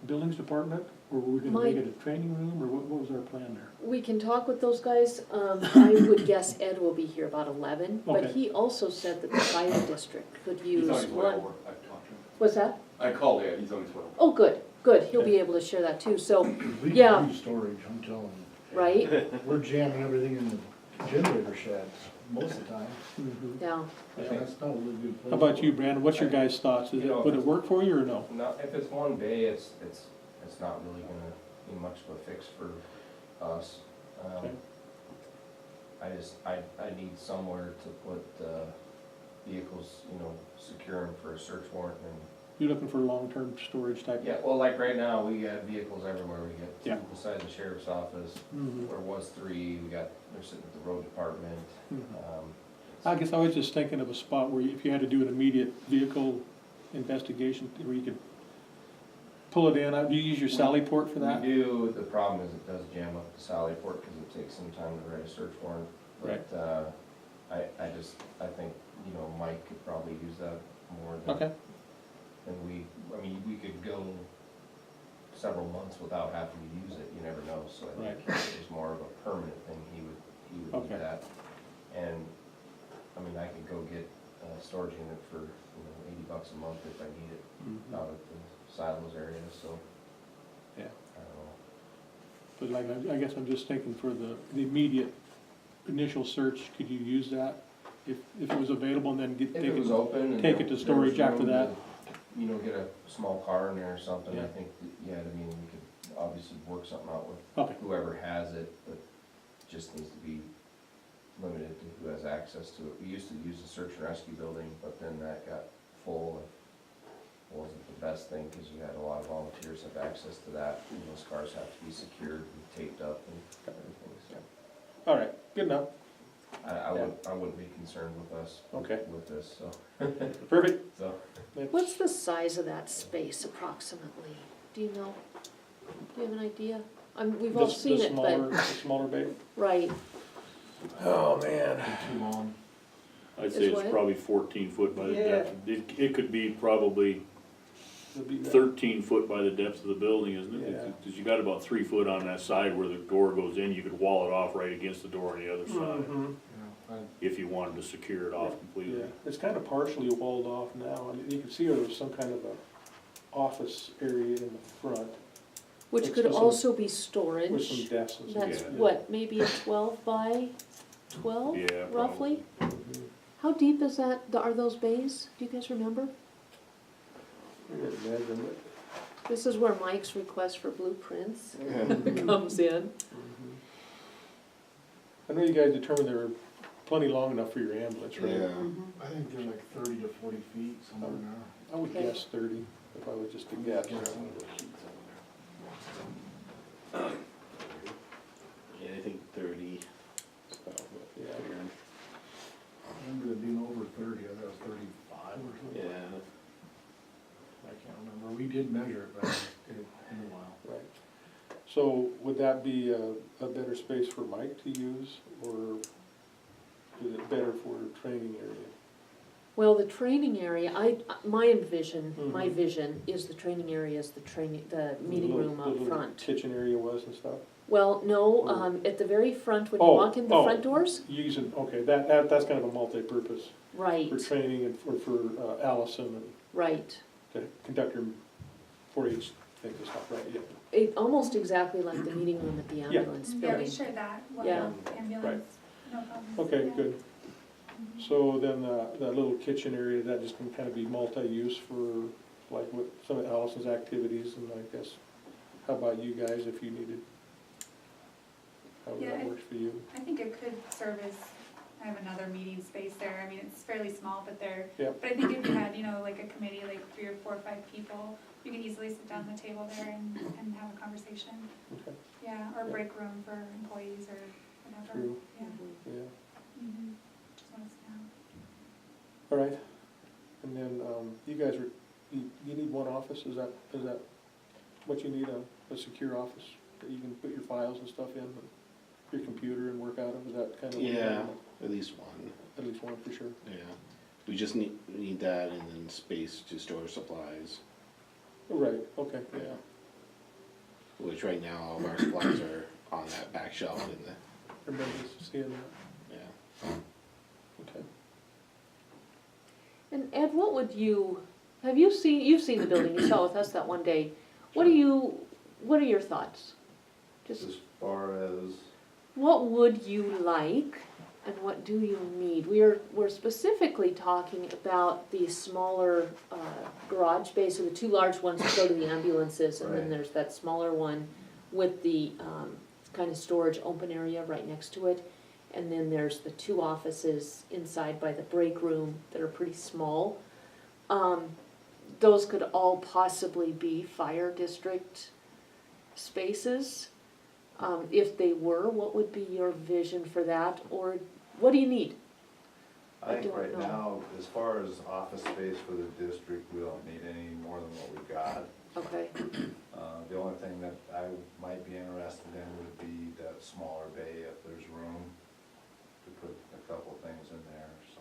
S3: buildings department? Or were we gonna make
S4: Mike.
S3: it a training room, or what was our plan there?
S4: we can talk with those guys. I would guess Ed will be here about 11, but
S3: Okay.
S4: he also said that the fire district could
S11: He's
S4: use
S11: on his way
S4: one.
S11: over, I've talked to him.
S4: What's that?
S11: I called Ed, he's on his way over.
S4: Oh, good, he'll be able to share that too, so,
S5: We
S4: Yeah.
S5: can use storage, I'm telling you.
S4: right,
S5: We're jamming everything in the generator sheds most of the time.
S4: yeah.
S5: Yeah, that's not a really good place.
S3: How about
S5: for
S3: you,
S5: it.
S3: Brandon? What's your guys' thoughts? Would it work for you or no?
S12: No, if it's one bay, it's not really gonna be much of a fix for us.
S3: Okay.
S12: I need somewhere to put, vehicles, secure them for a search warrant and,
S3: You're looking for long-term storage type?
S12: yeah, well, like right now, we got vehicles everywhere. We got
S3: Yeah.
S12: two beside the sheriff's office,
S3: Mhm.
S12: there was three, they're sitting at the road department.
S3: Mhm.
S12: Um,
S3: I guess I was just thinking of a spot where if you had to do an immediate vehicle investigation, where you could pull it in. Do you use your Sally port for that?
S12: We do, the problem is it does jam up the Sally Port because it takes some time to write a search warrant.
S3: Right.
S12: But, I think, Mike could probably use that more than.
S3: Okay,
S12: We could go several months without having to use it, you never know, so I think
S3: Right.
S12: if it was more of a permanent thing, he would
S3: Okay.
S12: do that. And, I could go get a storage unit for, $80 a month if I need it
S3: Mhm.
S12: out at the silos area, so,
S3: yeah.
S12: I don't know.
S3: But like, I guess I'm just thinking for the immediate initial search, could you use that? If it was available and then
S12: If
S3: take
S12: it was
S3: it?
S12: open and.
S3: take it to
S12: there was
S3: storage after
S12: room
S3: that?
S12: to, get a small car in there or something, I
S3: Yeah.
S12: think, we could obviously work something out with
S3: Okay,
S12: whoever has it, but just needs to be limited to who has access to it. We used to use the search and rescue building, but then that got full, and wasn't the best thing, cause you had a lot of volunteers have access to that, and those cars have to be secured and taped up and everything, so.
S3: All right, good enough,
S12: I wouldn't be concerned with us.
S3: Okay.
S12: With this, so,
S3: perfect.
S12: so.
S4: What's the size of that space approximately? Do you know? Do you have an idea? We've all seen it, but,
S3: The smaller bay?
S4: right,
S3: Oh, man.
S5: Too long.
S1: I'd say
S4: Is
S1: it's
S4: what?
S1: probably 14 foot by the
S3: Yeah.
S1: depth. It could be probably
S3: It'll be
S1: 13 foot by the depth of the building, isn't it?
S3: Yeah.
S1: Because you got about 3 foot on that side where the door goes in, you could wall it off right against the door on the other side,
S3: Mhm.
S5: Yeah,
S1: if you wanted to secure it off
S3: Yeah,
S1: completely.
S3: it's kind of partially walled off now. I mean, you can see there was some kind of a office area in the front
S4: which
S3: With
S4: could
S3: some-
S4: also be
S3: with some
S4: storage.
S3: desks and stuff.
S4: That's
S1: Yeah.
S4: what, maybe a 12 by 12,
S1: Yeah,
S4: roughly?
S3: Mhm.
S4: How deep is that, are those bays? Do you guys remember?
S3: I can't imagine it.
S4: This is where Mike's request for blueprints comes in.
S3: Mhm. I know you guys determined they were plenty long enough for your ambulance, right?
S5: I think they're like 30 to 40 feet, somewhere in there.
S3: I would
S4: Okay.
S3: guess 30, if I was just to guess.
S10: Yeah, I think 30.
S3: Yeah.
S5: I remember it being over 30, I thought it was 35 or something.
S10: Yeah.
S5: I can't remember, we did measure it, but it's been a while.
S3: Right. So would that be a better space for Mike to use, or is it better for a training area?
S4: Well, the training area, my
S3: Mhm.
S4: vision is the training area is the meeting room
S3: The
S4: up
S3: little
S4: front.
S3: kitchen area was and stuff?
S4: Well, no,
S3: Or-
S4: at the very front, when you
S3: Oh,
S4: walk in the
S3: oh.
S4: front doors,
S3: Using, okay, that's kind of a multi-purpose
S4: right,
S3: for training and for Allison and
S4: right.
S3: to conduct her 4-H things and stuff, right, yeah.
S4: Almost exactly like the meeting room at the ambulance
S7: Yeah, we
S4: building.
S7: shared that,
S4: Yeah.
S7: ambulance, no problem.
S3: Okay,
S7: Yeah.
S3: good. So then that little kitchen area, that just can kind of be multi-use for like what some of Allison's activities, and I guess, how about you guys if you needed? How
S7: Yeah,
S3: that works for you?
S7: I think it could serve as kind of another meeting space there. I mean, it's fairly small, but
S3: Yep.
S7: but I think if you had, like a committee, like 3 or 4 or 5 people, you could easily sit down at the table there and have a conversation.
S3: Okay,
S7: Yeah, or
S3: Yeah.
S7: break room for employees or whatever.
S3: true,
S7: Yeah.
S3: yeah.
S7: Mhm. Just want to sit down.
S3: All right, and then, you guys you need one office, is that what you need, a secure office that you can put your files and stuff in, and your computer and work out of, is that kind of?
S10: Yeah, at least one.
S3: At least one for sure.
S10: Yeah. We just need that and then space to store supplies.
S3: Right, okay, yeah,
S10: Yeah. Which right now all of our supplies are on that back shelf in the,
S3: everybody's seeing that,
S10: yeah.
S3: okay.
S4: And Ed, you've seen the building, you saw it with us that one day. What are your thoughts? Just,
S11: As far as,
S4: what would you like and what do you need? We're specifically talking about the smaller garage bay, so the 2 large ones that go to the ambulances, and then
S11: Right.
S4: there's that smaller one with the kind of storage open area right next to it. And then there's the 2 offices inside by the break room that are pretty small. Those could all possibly be fire district spaces. If they were, what would be your vision for that, or what do you need? I
S11: I think
S4: don't
S11: right
S4: know.
S11: now, as far as office space for the district, we don't need any more than what we got.
S4: Okay,
S11: The only thing that I might be interested in would be that smaller bay if there's room to put a couple things in there, so.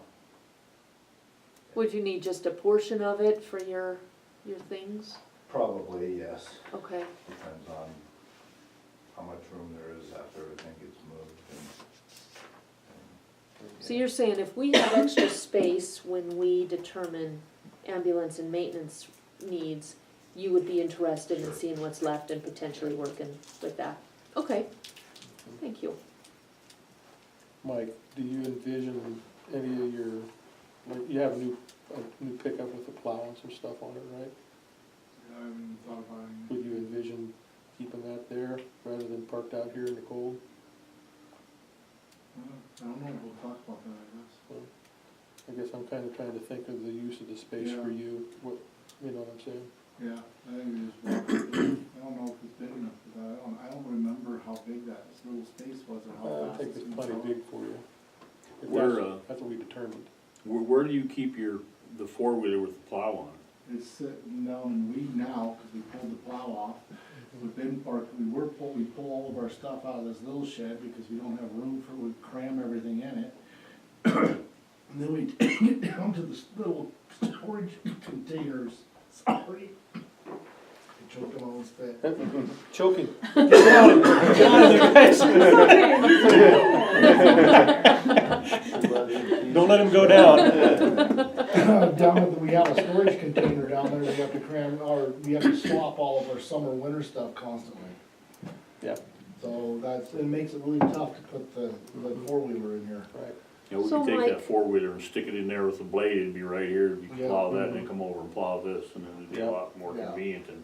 S4: would you need just a portion of it for your things?
S11: Probably, yes.
S4: Okay,
S11: Depends on how much room there is after everything gets moved and.
S4: so you're saying if we have extra space when we determine ambulance and maintenance needs, you would be interested in seeing what's left and potentially working with that? Okay, thank you.
S3: Mike, do you envision any of your, like, you have a new pickup with a plow and some stuff on it, right?
S5: I haven't thought about it.
S3: Would you envision keeping that there rather than parked out here in the cold?
S5: I don't know, we'll talk about that, I guess.
S3: I guess I'm kind of trying to think of the use of the space for
S5: Yeah.
S3: you. What, you know what I'm saying?
S5: Yeah, I think it is, I don't know if it's big enough for that, I don't remember how big that little space was or how
S3: I
S5: fast
S3: think
S5: it's
S3: it's
S5: gonna
S3: plenty
S5: go.
S3: big for you. If
S1: Where,
S3: that's what we determined.
S1: Where do you keep the four-wheeler with the plow on it?
S5: It's sitting down in weed now, cause we pulled the plow off. We've been, or we pull all of our stuff out of this little shed because we don't have room for, we cram everything in it. And then we take it down to the little storage containers, sorry. I choked on my own spit.
S3: Choking. Don't let him go down.
S5: Down at we have a storage container down there, we have to cram, or we have to swap all of our summer, winter stuff constantly.
S3: Yeah,
S5: So it makes it really tough to put the four-wheeler in here.
S3: right.
S1: You know, we
S4: So,
S1: could take
S4: Mike-
S1: that four-wheeler and stick it in there with the blade, it'd be right here, you
S5: Yeah.
S1: plow that, and then come over and plow this, and then it'd be a
S3: Yeah.
S1: lot more
S5: Yeah.
S1: convenient, and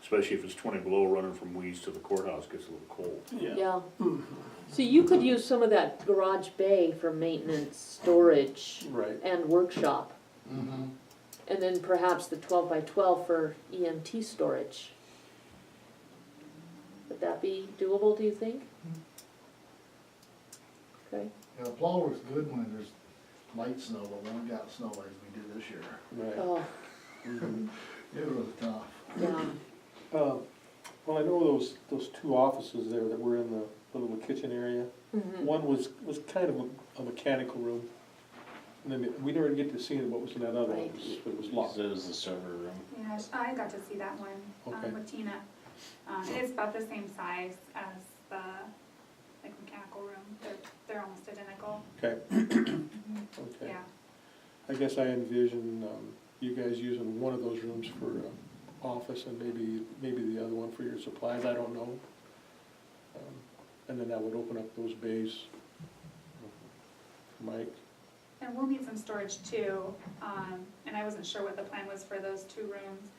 S1: especially if it's 20 below, running from Weeds to the courthouse gets a little cold.
S4: Yeah. So you could use some of that garage bay for maintenance, storage,
S3: Right.
S4: and workshop.
S5: Mm-hmm.
S4: And then perhaps the 12x12 for EMT storage. Would that be doable, do you think? Okay,
S5: Yeah, the plow works good when there's light snow, but we haven't got snow like we did this year.
S3: Right.
S4: oh,
S5: It was tough.
S4: yeah,
S3: Well, I know those two offices there that were in the little kitchen area.
S4: mhm.
S3: One was kind of a mechanical room. And then we never get to see what was in that other one,
S4: Right.
S3: but it was locked.
S10: It was the server room.
S7: Yeah, I got to see that one,
S3: Okay.
S7: with Tina. It's about the same size as the, like, mechanical room, they're almost identical.
S3: Okay,
S7: Mhm.
S3: okay.
S7: Yeah,
S3: I guess I envision, you guys using one of those rooms for, office and maybe the other one for your supplies, I don't know. And then that would open up those bays. Mike?
S7: and we'll need some storage too, and I wasn't sure what the plan was for those two rooms.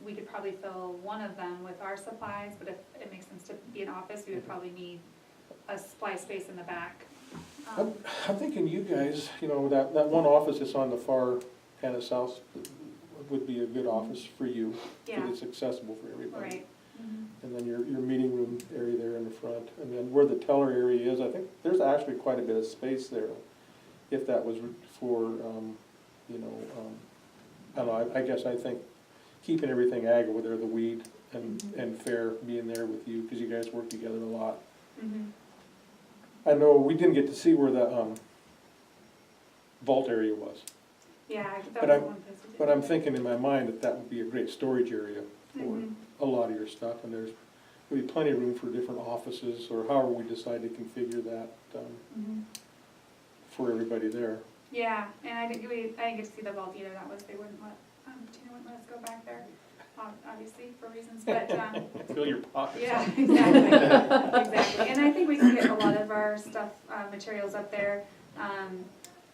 S7: We could probably fill one of them with our supplies, but if it makes sense to be an office, we would probably need a supply space in the back.
S3: I'm thinking you guys, that one office that's on the far kind of south would be a good office for you,
S7: Yeah,
S3: because it's accessible for everybody.
S7: right. Mhm.
S3: And then your meeting room area there in the front, and then where the teller area is, I think there's actually quite a bit of space there, if that was for, I don't know, I guess I think keeping everything ag over there, the weed and fair being there with you, because you guys work together a lot.
S7: Mhm.
S3: I know we didn't get to see where the, vault area was,
S7: Yeah,
S3: But
S7: that was the one place we did.
S3: but I'm thinking in my mind that would be a great storage area for
S7: Mhm.
S3: a lot of your stuff, and there's will be plenty of room for different offices, or however we decide to configure that,
S7: Mhm.
S3: for everybody there.
S7: Yeah, and I didn't get to see the vault either, they wouldn't let, Tina wouldn't let us go back there, obviously, for reasons, but,
S3: Fill your pockets.
S7: yeah, exactly, exactly, and I think we can get a lot of our stuff, materials up there,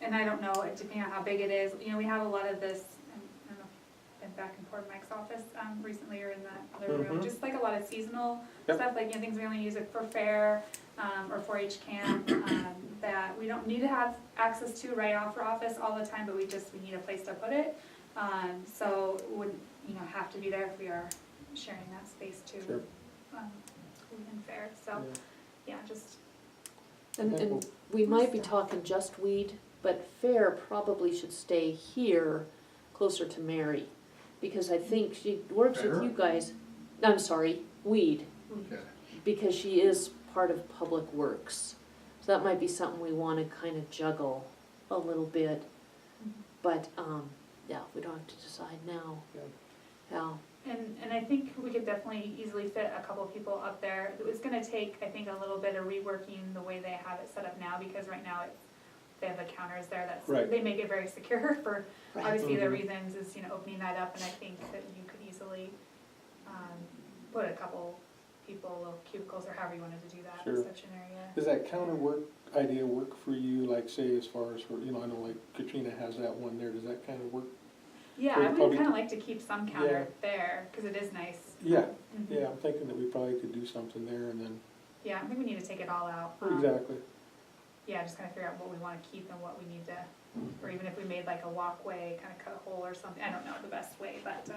S7: and I don't know, depending on how big it is, we have a lot of this, I don't know, been back and forth Mike's office, recently, or in that other room,
S3: Mhm.
S7: just like a lot of seasonal
S3: Yep.
S7: stuff, like, things we only use it for fair, or 4-H camp, that we don't need to have access to right off our office all the time, but we need a place to put it. So it wouldn't, have to be there if we are sharing that space too.
S3: Sure.
S7: And fair, so, yeah, just,
S4: And we might be talking just weed, but fair probably should stay here, closer to Mary. Because I think she works with
S5: Fair?
S4: you guys, I'm sorry, weed,
S5: Okay.
S4: because she is part of Public Works. So that might be something we wanna kinda juggle a little bit. But, yeah, we don't have to decide now. Yeah,
S7: and I think we could definitely easily fit a couple people up there. It was gonna take, I think, a little bit of reworking the way they have it set up now, because right now they have the counters there
S3: Right.
S7: they make it very secure for,
S4: Right.
S7: obviously the
S3: Mhm.
S7: reasons is, opening that up, and I think that you could easily, put a couple people, little cubicles, or however you wanted to do that,
S3: Sure.
S7: reception area.
S3: Does that counter idea work for you, like say as far as for, I know like Katrina has that one there, does that kind of work?
S7: Yeah,
S3: Or
S7: I would
S3: probably-
S7: kinda like to keep some counter
S3: Yeah.
S7: there, cause it is nice.
S3: Yeah,
S7: Mhm.
S3: yeah, I'm thinking that we probably could do something there and then,
S7: Yeah, I think we need to take it all out.
S3: exactly.
S7: yeah, just kind of figure out what we wanna keep and what we need to, or even if we made like a walkway, kind of cut a hole or something, I don't know the best way, but,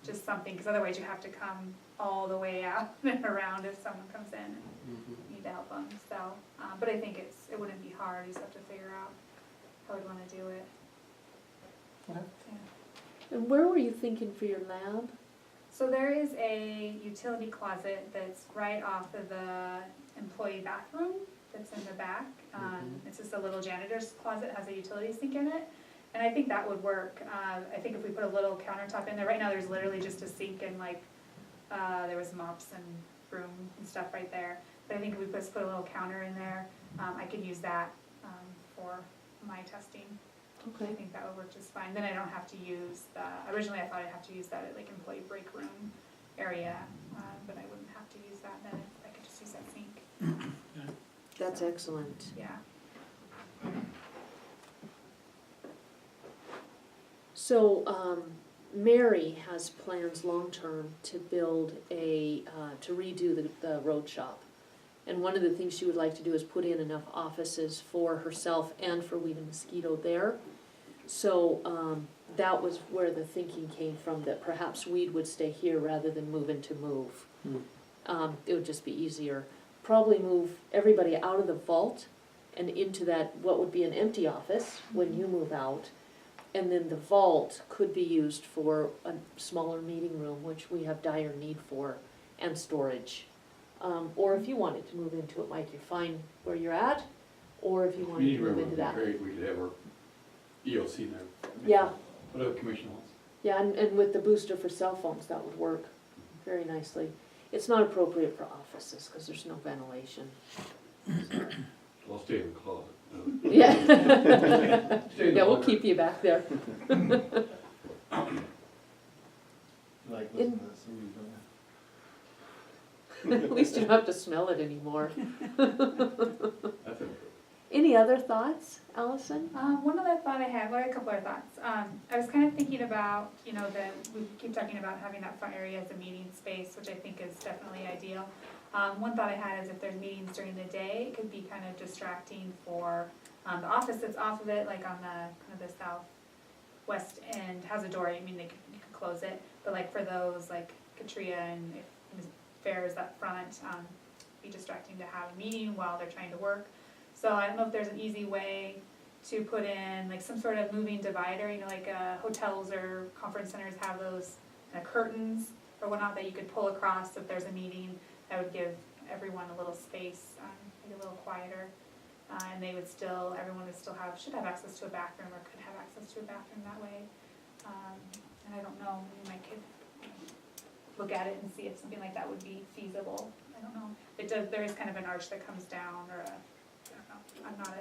S7: just something, cause otherwise you have to come all the way out and around if someone comes in and need to help them, so, but I think it wouldn't be hard, you just have to figure out how we'd wanna do it.
S3: Okay.
S7: Yeah.
S4: And where were you thinking for your lab?
S7: So there is a utility closet that's right off of the employee bathroom that's in the back. It's just a little janitor's closet, has a utility sink in it. And I think that would work. I think if we put a little countertop in there, right now there's literally just a sink and like, there was mops and broom and stuff right there. But I think if we put a little counter in there, I could use that for my testing. I
S4: Okay.
S7: think that would work just fine. Then I don't have to use originally I thought I'd have to use that at like employee break room area, but I wouldn't have to use that then. I could just use that sink.
S4: That's excellent.
S7: Yeah.
S4: So, Mary has plans long-term to build to redo the road shop. And one of the things she would like to do is put in enough offices for herself and for Weed and Mosquito there. So, that was where the thinking came from, that perhaps Weed would stay here rather than moving to move. It would just be easier. Probably move everybody out of the vault and into that, what would be an empty office when you move out. And then the vault could be used for a smaller meeting room, which we have dire need for, and storage. Or if you wanted to move into it, Mike, you're fine where you're at, or if you wanted to
S6: Meeting room
S4: move
S6: would
S4: into
S6: be
S4: that.
S6: great, we could have our EOC there.
S4: Yeah,
S6: Whatever the commission wants.
S4: yeah, and with the booster for cell phones, that would work very nicely. It's not appropriate for offices, because there's no ventilation.
S6: I'll stay in the closet.
S4: Yeah.
S6: Stay in the
S4: Yeah, we'll
S6: bunker.
S4: keep you back there.
S5: Like listening to that series, don't
S4: At least you don't have to smell it anymore.
S6: That's it.
S4: Any other thoughts, Allison?
S7: One other thought I had, well, a couple other thoughts. I was kind of thinking about, you know, we keep talking about having that front area as a meeting space, which I think is definitely ideal. One thought I had is if there's meetings during the day, it could be kind of distracting for, the office that's off of it, like on the, kind of the southwest end, has a door, I mean, you could close it, but like for those, like Katria and if Fair is up front, be distracting to have a meeting while they're trying to work. So I don't know if there's an easy way to put in like some sort of moving divider, you know, like hotels or conference centers have those curtains or whatnot that you could pull across if there's a meeting. That would give everyone a little space, maybe a little quieter. And they would still, everyone would still should have access to a bathroom or could have access to a bathroom that way. And I don't know, maybe Mike could look at it and see if something like that would be feasible. I don't know. There is kind of an arch that comes down or I don't know.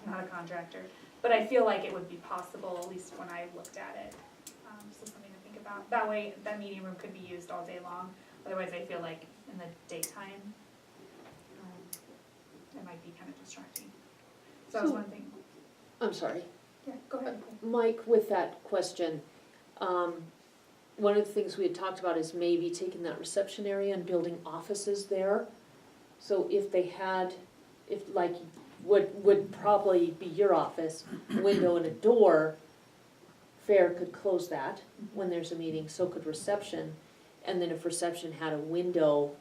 S7: I'm not a contractor, but I feel like it would be possible, at least when I looked at it. So something to think about. That way, that meeting room could be used all day long. Otherwise, I feel like in the daytime, it might be kind of distracting. So that was one thing.
S4: I'm sorry.
S7: Yeah, go ahead.
S4: Mike, with that question, one of the things we had talked about is maybe taking that reception area and building offices there. So if they had, if like, would probably be your office, window and a door, Fair could close that when there's a meeting, so could reception. And then if reception had a window,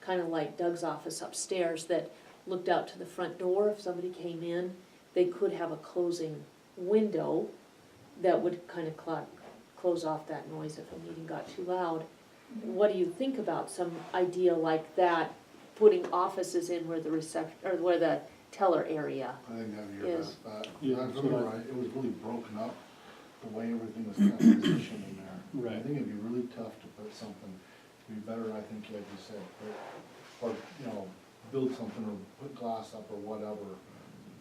S4: kind of like Doug's office upstairs, that looked out to the front door, if somebody came in, they could have a closing window that would kind of close off that noise if a meeting got too loud. What do you think about some idea like that, putting offices in where the where the teller area?
S5: I think that'd be your
S4: Yes.
S5: best bet.
S3: Yeah,
S5: That's
S3: so
S5: really
S3: I-
S5: right, it was really broken up, the way everything was kind of positioned in there.
S3: Right.
S5: I think it'd be really tough to put something, it'd be better, I think, like you said, or, you know, build something or put glass up or whatever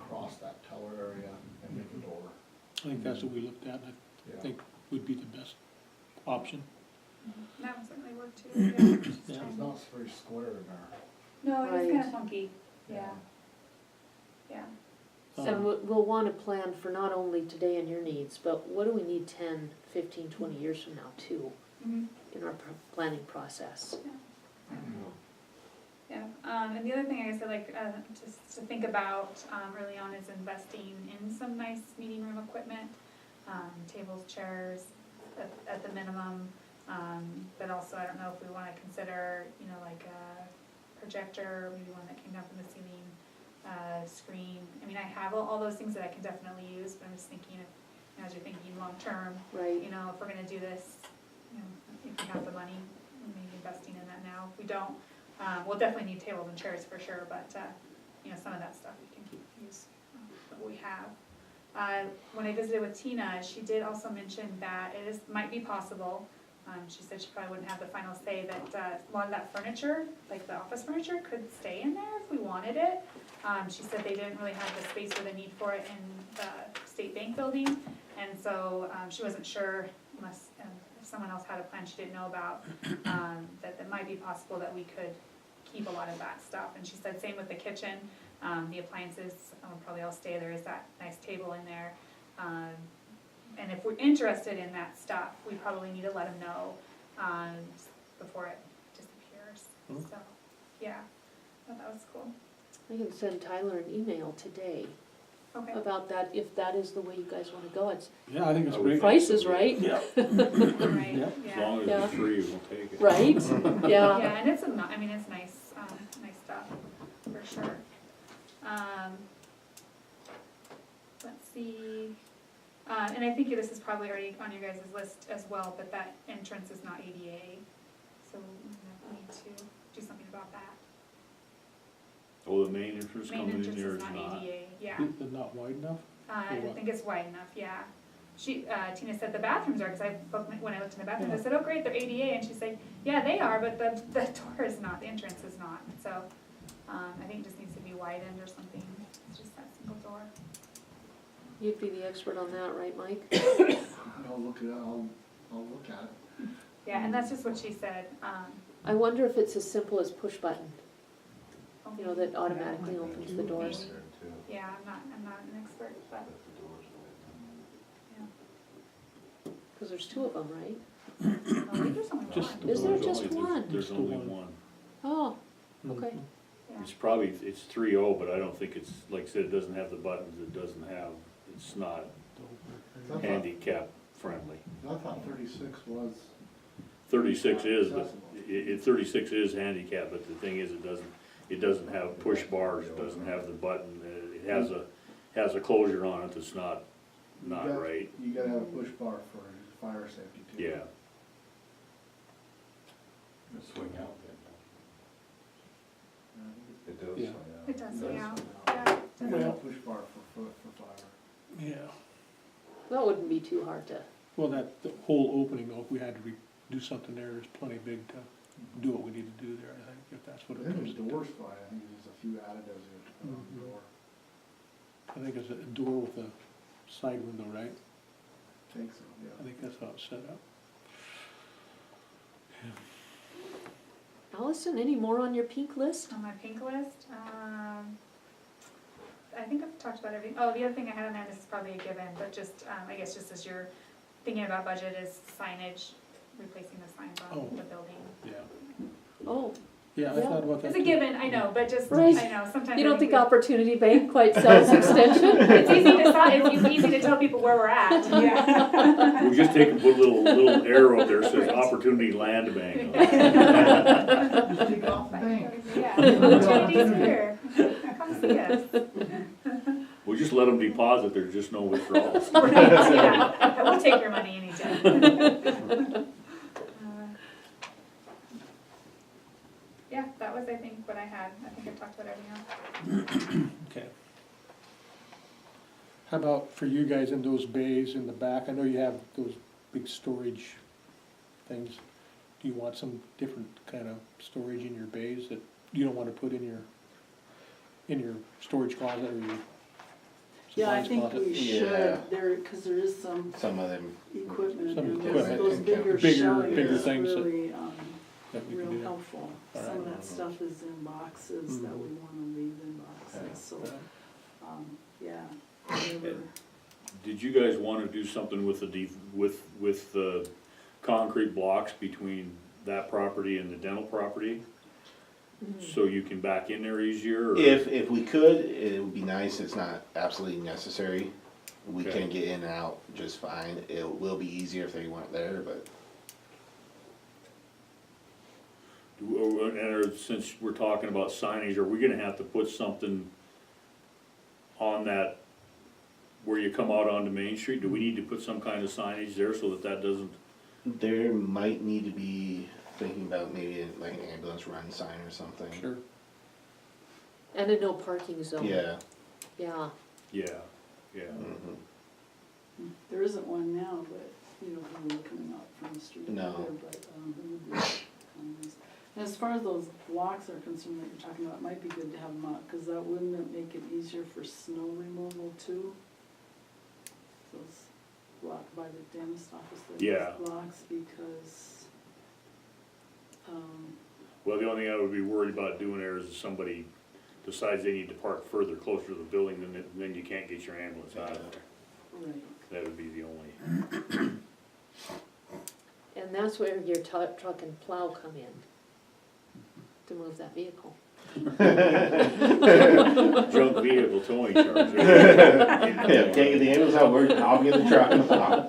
S5: across that teller area and make a door.
S3: I think that's what we looked at, and
S5: Yeah.
S3: I think would be the best option.
S7: That would certainly work too. Yeah. Just
S3: Yeah.
S7: trying
S5: It's
S7: to-
S5: not very square in there.
S7: No, it is
S4: Right.
S7: kind of funky. Yeah. Yeah.
S4: And we'll want to plan for not only today and your needs, but what do we need 10, 15, 20 years from now too,
S7: Mhm.
S4: in our planning process?
S7: Yeah, Yeah, and the other thing I guess I like, just to think about, early on is investing in some nice meeting room equipment, tables, chairs, at the minimum. But also, I don't know if we wanna consider, you know, like a projector, maybe one that came down from the ceiling, screen. I mean, I have all those things that I can definitely use, but I'm just thinking, if, you know, as you're thinking long-term,
S4: Right.
S7: you know, if we're gonna do this, you know, if we have the money, maybe investing in that now. If we don't, we'll definitely need tables and chairs for sure, but, you know, some of that stuff we can use what we have. When I visited with Tina, she did also mention that might be possible, she said she probably wouldn't have the final say, that a lot of that furniture, like the office furniture, could stay in there if we wanted it. She said they didn't really have the space or the need for it in the State Bank building, and so she wasn't sure unless if someone else had a plan she didn't know about, that it might be possible that we could keep a lot of that stuff. And she said same with the kitchen, the appliances probably all stay. There is that nice table in there. And if we're interested in that stuff, we probably need to let them know before it disappears. So, yeah, I thought that was cool.
S4: I can send Tyler an email today
S7: Okay.
S4: about that, if that is the way you guys wanna go. It's
S3: Yeah, I think it's
S1: I would
S3: great.
S1: think-
S4: price is right,
S3: Yeah.
S7: Right,
S3: Yeah.
S1: As
S7: yeah.
S1: long as
S4: Yeah.
S1: it's free, we'll take it.
S4: right? Yeah.
S7: Yeah, and it's I mean, it's nice, nice stuff, for sure. Let's see, and I think this is probably already on your guys' list as well, but that entrance is not ADA, so we need to do something about that.
S1: Oh, the main entrance
S7: Main
S1: coming in
S7: entrance
S1: there
S7: is
S1: is
S7: not
S1: not.
S7: ADA, yeah.
S3: They're not wide enough?
S7: I
S3: Or what?
S7: think it's wide enough, yeah. Tina said the bathrooms are, because when I looked in the bathrooms, I said, oh great, they're ADA, and she's like, yeah, they are, but the door is not, the entrance is not, so, I think it just needs to be widened or something, it's just that single door.
S4: You'd be the expert on that, right, Mike?
S5: I'll look at it, I'll look at it.
S7: Yeah, and that's just what she said,
S4: I wonder if it's as simple as push button, you know, that automatically opens the doors.
S7: yeah, I'm not an expert, but, yeah.
S4: Cause there's two of them, right?
S7: I think there's only
S3: Just
S7: one,
S4: Is there
S1: There's
S4: just
S1: only-
S4: one?
S1: There's
S3: Just the
S1: only
S3: one.
S1: one.
S4: Oh, okay.
S7: yeah.
S1: It's probably, it's 3.0, but I don't think it's, like I said, it doesn't have the buttons, it's not
S5: I thought-
S1: handicap friendly.
S5: I thought 36 was.
S1: 36 is, but
S5: Accessible.
S1: 36 is handicap, but the thing is, it doesn't have push bars, it doesn't have the button, it has a closure on it that's not
S5: You got-
S1: right,
S5: You gotta have a push bar for fire safety too.
S1: yeah.
S11: Swing out
S5: Yeah,
S11: It does
S3: Yeah.
S11: swing out.
S7: It does swing out,
S5: I
S7: yeah.
S5: think it's, you gotta have a push bar for fire.
S3: Yeah.
S4: That wouldn't be too hard to,
S3: Well, that, the whole opening, though, if we had to do something there, is plenty big to do what we need to do there, I think, if that's what
S5: I
S3: it
S5: think
S3: comes
S5: the
S3: to.
S5: door's fine, I think there's a few additives you have to put on the
S3: Mhm.
S5: door.
S3: I think it's a door with a side window, right?
S5: I think so,
S3: I
S5: yeah.
S3: think that's how it's set up.
S4: Allison, any more on your pink list?
S7: On my pink list, I think I've talked about everything. Oh, the other thing I had on there, this is probably a given, but just, I guess just as you're thinking about budget, is signage, replacing the signs on
S3: Oh.
S7: the building.
S3: Yeah.
S4: Oh,
S3: Yeah, I
S4: Yeah.
S3: thought about that.
S7: It's a
S3: too.
S7: given, I know, but just,
S4: Right.
S7: I know, sometimes.
S4: you
S7: I
S4: don't think
S7: we-
S4: Opportunity Bank quite sells extension?
S7: It's easy to sign, it's easy to tell people where we're at, yeah.
S1: We just take and put a little arrow up there that says Opportunity Land Bank.
S5: Just take off the bank.
S7: Yeah, opportunities here, come see us.
S1: We just let them deposit, there's just no withdrawals.
S7: Right, yeah, we'll take your money anytime. Yeah, that was, I think, what I had. I think I've talked about everything else.
S3: Okay. How about for you guys in those bays in the back? I know you have those big storage things. Do you want some different kind of storage in your bays that you don't wanna put in your storage closet or your
S6: Yeah, I
S3: supplies
S6: think
S3: closet?
S6: we
S10: Yeah.
S6: should, there, cause there is some
S10: Some of them,
S6: equipment,
S3: Some
S6: and
S3: equipment,
S6: those bigger
S3: bigger
S6: shelvings
S3: things that-
S6: really,
S3: That we can
S6: real
S3: do?
S6: helpful.
S3: All
S6: Some of
S3: right.
S6: that stuff is in boxes that
S3: Mhm.
S6: we wanna leave in boxes, so, yeah. whatever.
S1: Did you guys wanna do something with with the concrete blocks between that property and the dental property? so you can back in there easier, or?
S10: If we could, it would be nice, it's not absolutely necessary. We
S1: Okay.
S10: can get in and out just fine, it will be easier if they weren't there, but
S1: Since we're talking about signage, are we gonna have to put something on that, where you come out onto Main Street? Do we need to put some kind of signage there so that that doesn't?
S10: there might need to be thinking about maybe like an ambulance run sign or something.
S3: Sure.
S4: And a no parking zone.
S10: Yeah.
S4: Yeah,
S1: Yeah, yeah.
S10: Mhm.
S6: There isn't one now, but, you know, when we're coming out from the street.
S10: No.
S6: there, But, it would be, and as far as those blocks are concerned that you're talking about, it might be good to have them out, cause that wouldn't it make it easier for snow removal too? Those blocked by the dentist office,
S1: Yeah.
S6: those blocks, because,
S1: Well, the only thing I would be worried about doing there is if somebody decides they need to park further closer to the building, then you can't get your ambulance out of there.
S6: right.
S1: That would be the only.
S4: and that's where your truck and plow come in, to move that vehicle.
S1: Junk vehicle towing charge.
S10: Yeah, can't get the ambulance out, I'll get the truck and the plow.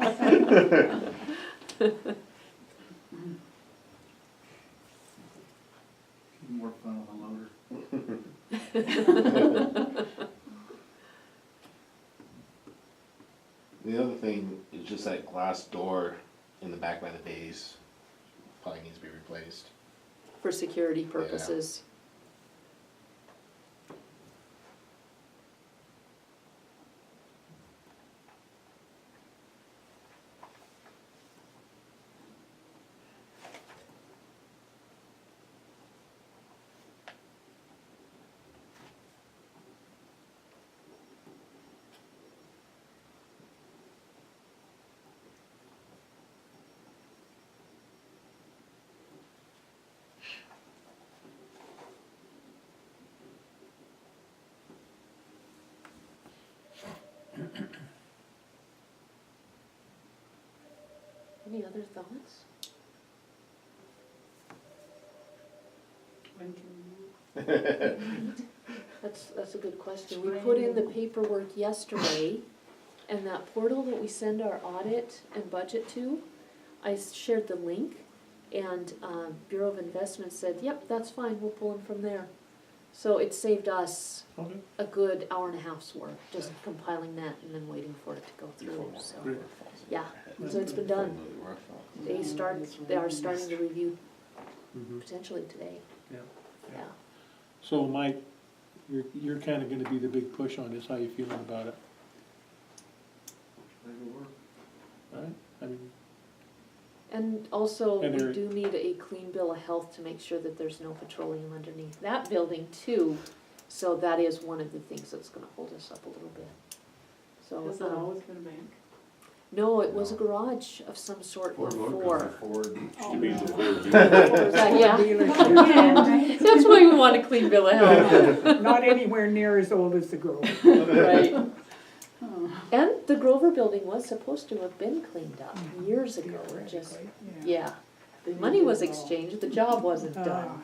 S5: More fun with a loader.
S10: The other thing is just that glass door in the back by the base probably needs to be replaced.
S4: For security purposes. Any other thoughts?
S6: When can you?
S4: That's a good question. We put in the paperwork yesterday, and that portal that we send our audit and budget to, I shared the link, and Bureau of Investment said, yep, that's fine, we'll pull them from there. So it saved us
S3: Okay.
S4: a good hour and a hal's work, just compiling that and then waiting for it to go through, so. Yeah, so it's been done. They are starting to review potentially today.
S3: Yeah.
S4: Yeah.
S3: So Mike, you're kinda gonna be the big push on this, how you feeling about it? Alright, I mean,
S4: And also,
S3: And
S4: we
S3: there-
S4: do need a clean bill of health to make sure that there's no petroleum underneath that building too. So that is one of the things that's gonna hold us up a little bit. So,
S6: Has that always been a bank?
S4: no, it was a garage of some sort before.
S11: Ford.
S1: You mean the Ford
S4: Yeah,
S6: Dealership.
S4: that's why we want a clean bill of health,
S6: Not anywhere near as old as the Grove.
S4: right?
S6: Oh,
S4: And the Grover building was supposed to have been cleaned up years ago, just,
S6: theoretically,
S4: yeah.
S6: They
S4: Money
S6: did
S4: was
S6: it all.
S4: exchanged, the job wasn't done.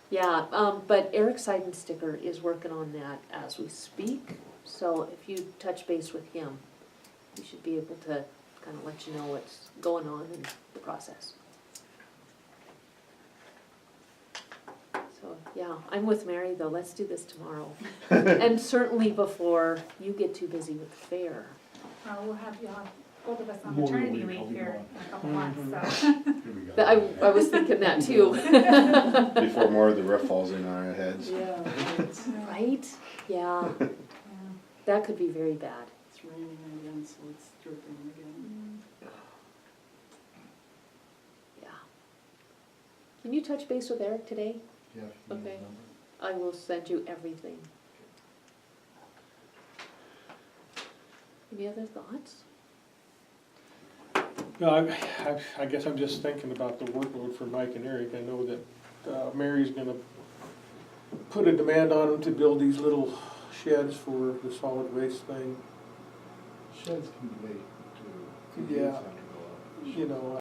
S4: Yeah, but Eric Seidensticker is working on that as we speak, so if you touch base with him, he should be able to kind of let you know what's going on in the process. So, yeah, I'm with Mary though, let's do this tomorrow. And certainly before you get too busy with the fair.
S7: We'll have both of us on
S5: Memorial
S7: maternity
S5: Week, I'll
S7: leave
S5: be
S7: here
S5: gone.
S7: in a couple months, so.
S4: But I was thinking that too.
S10: Before more of the roof falls in on our heads.
S6: Yeah, it's
S4: Right? Yeah, that could be very bad.
S6: raining again, so it's dripping again.
S4: Yeah. Can you touch base with Eric today?
S5: Yeah, if you need
S4: Okay.
S5: his number.
S4: I will send you everything. Any other thoughts?
S3: no, I guess I'm just thinking about the workload for Mike and Eric. I know that Mary's gonna put a demand on them to build these little sheds for the solid waste thing.
S5: Sheds can wait too.
S3: Yeah.
S5: Have to go up.
S3: You know,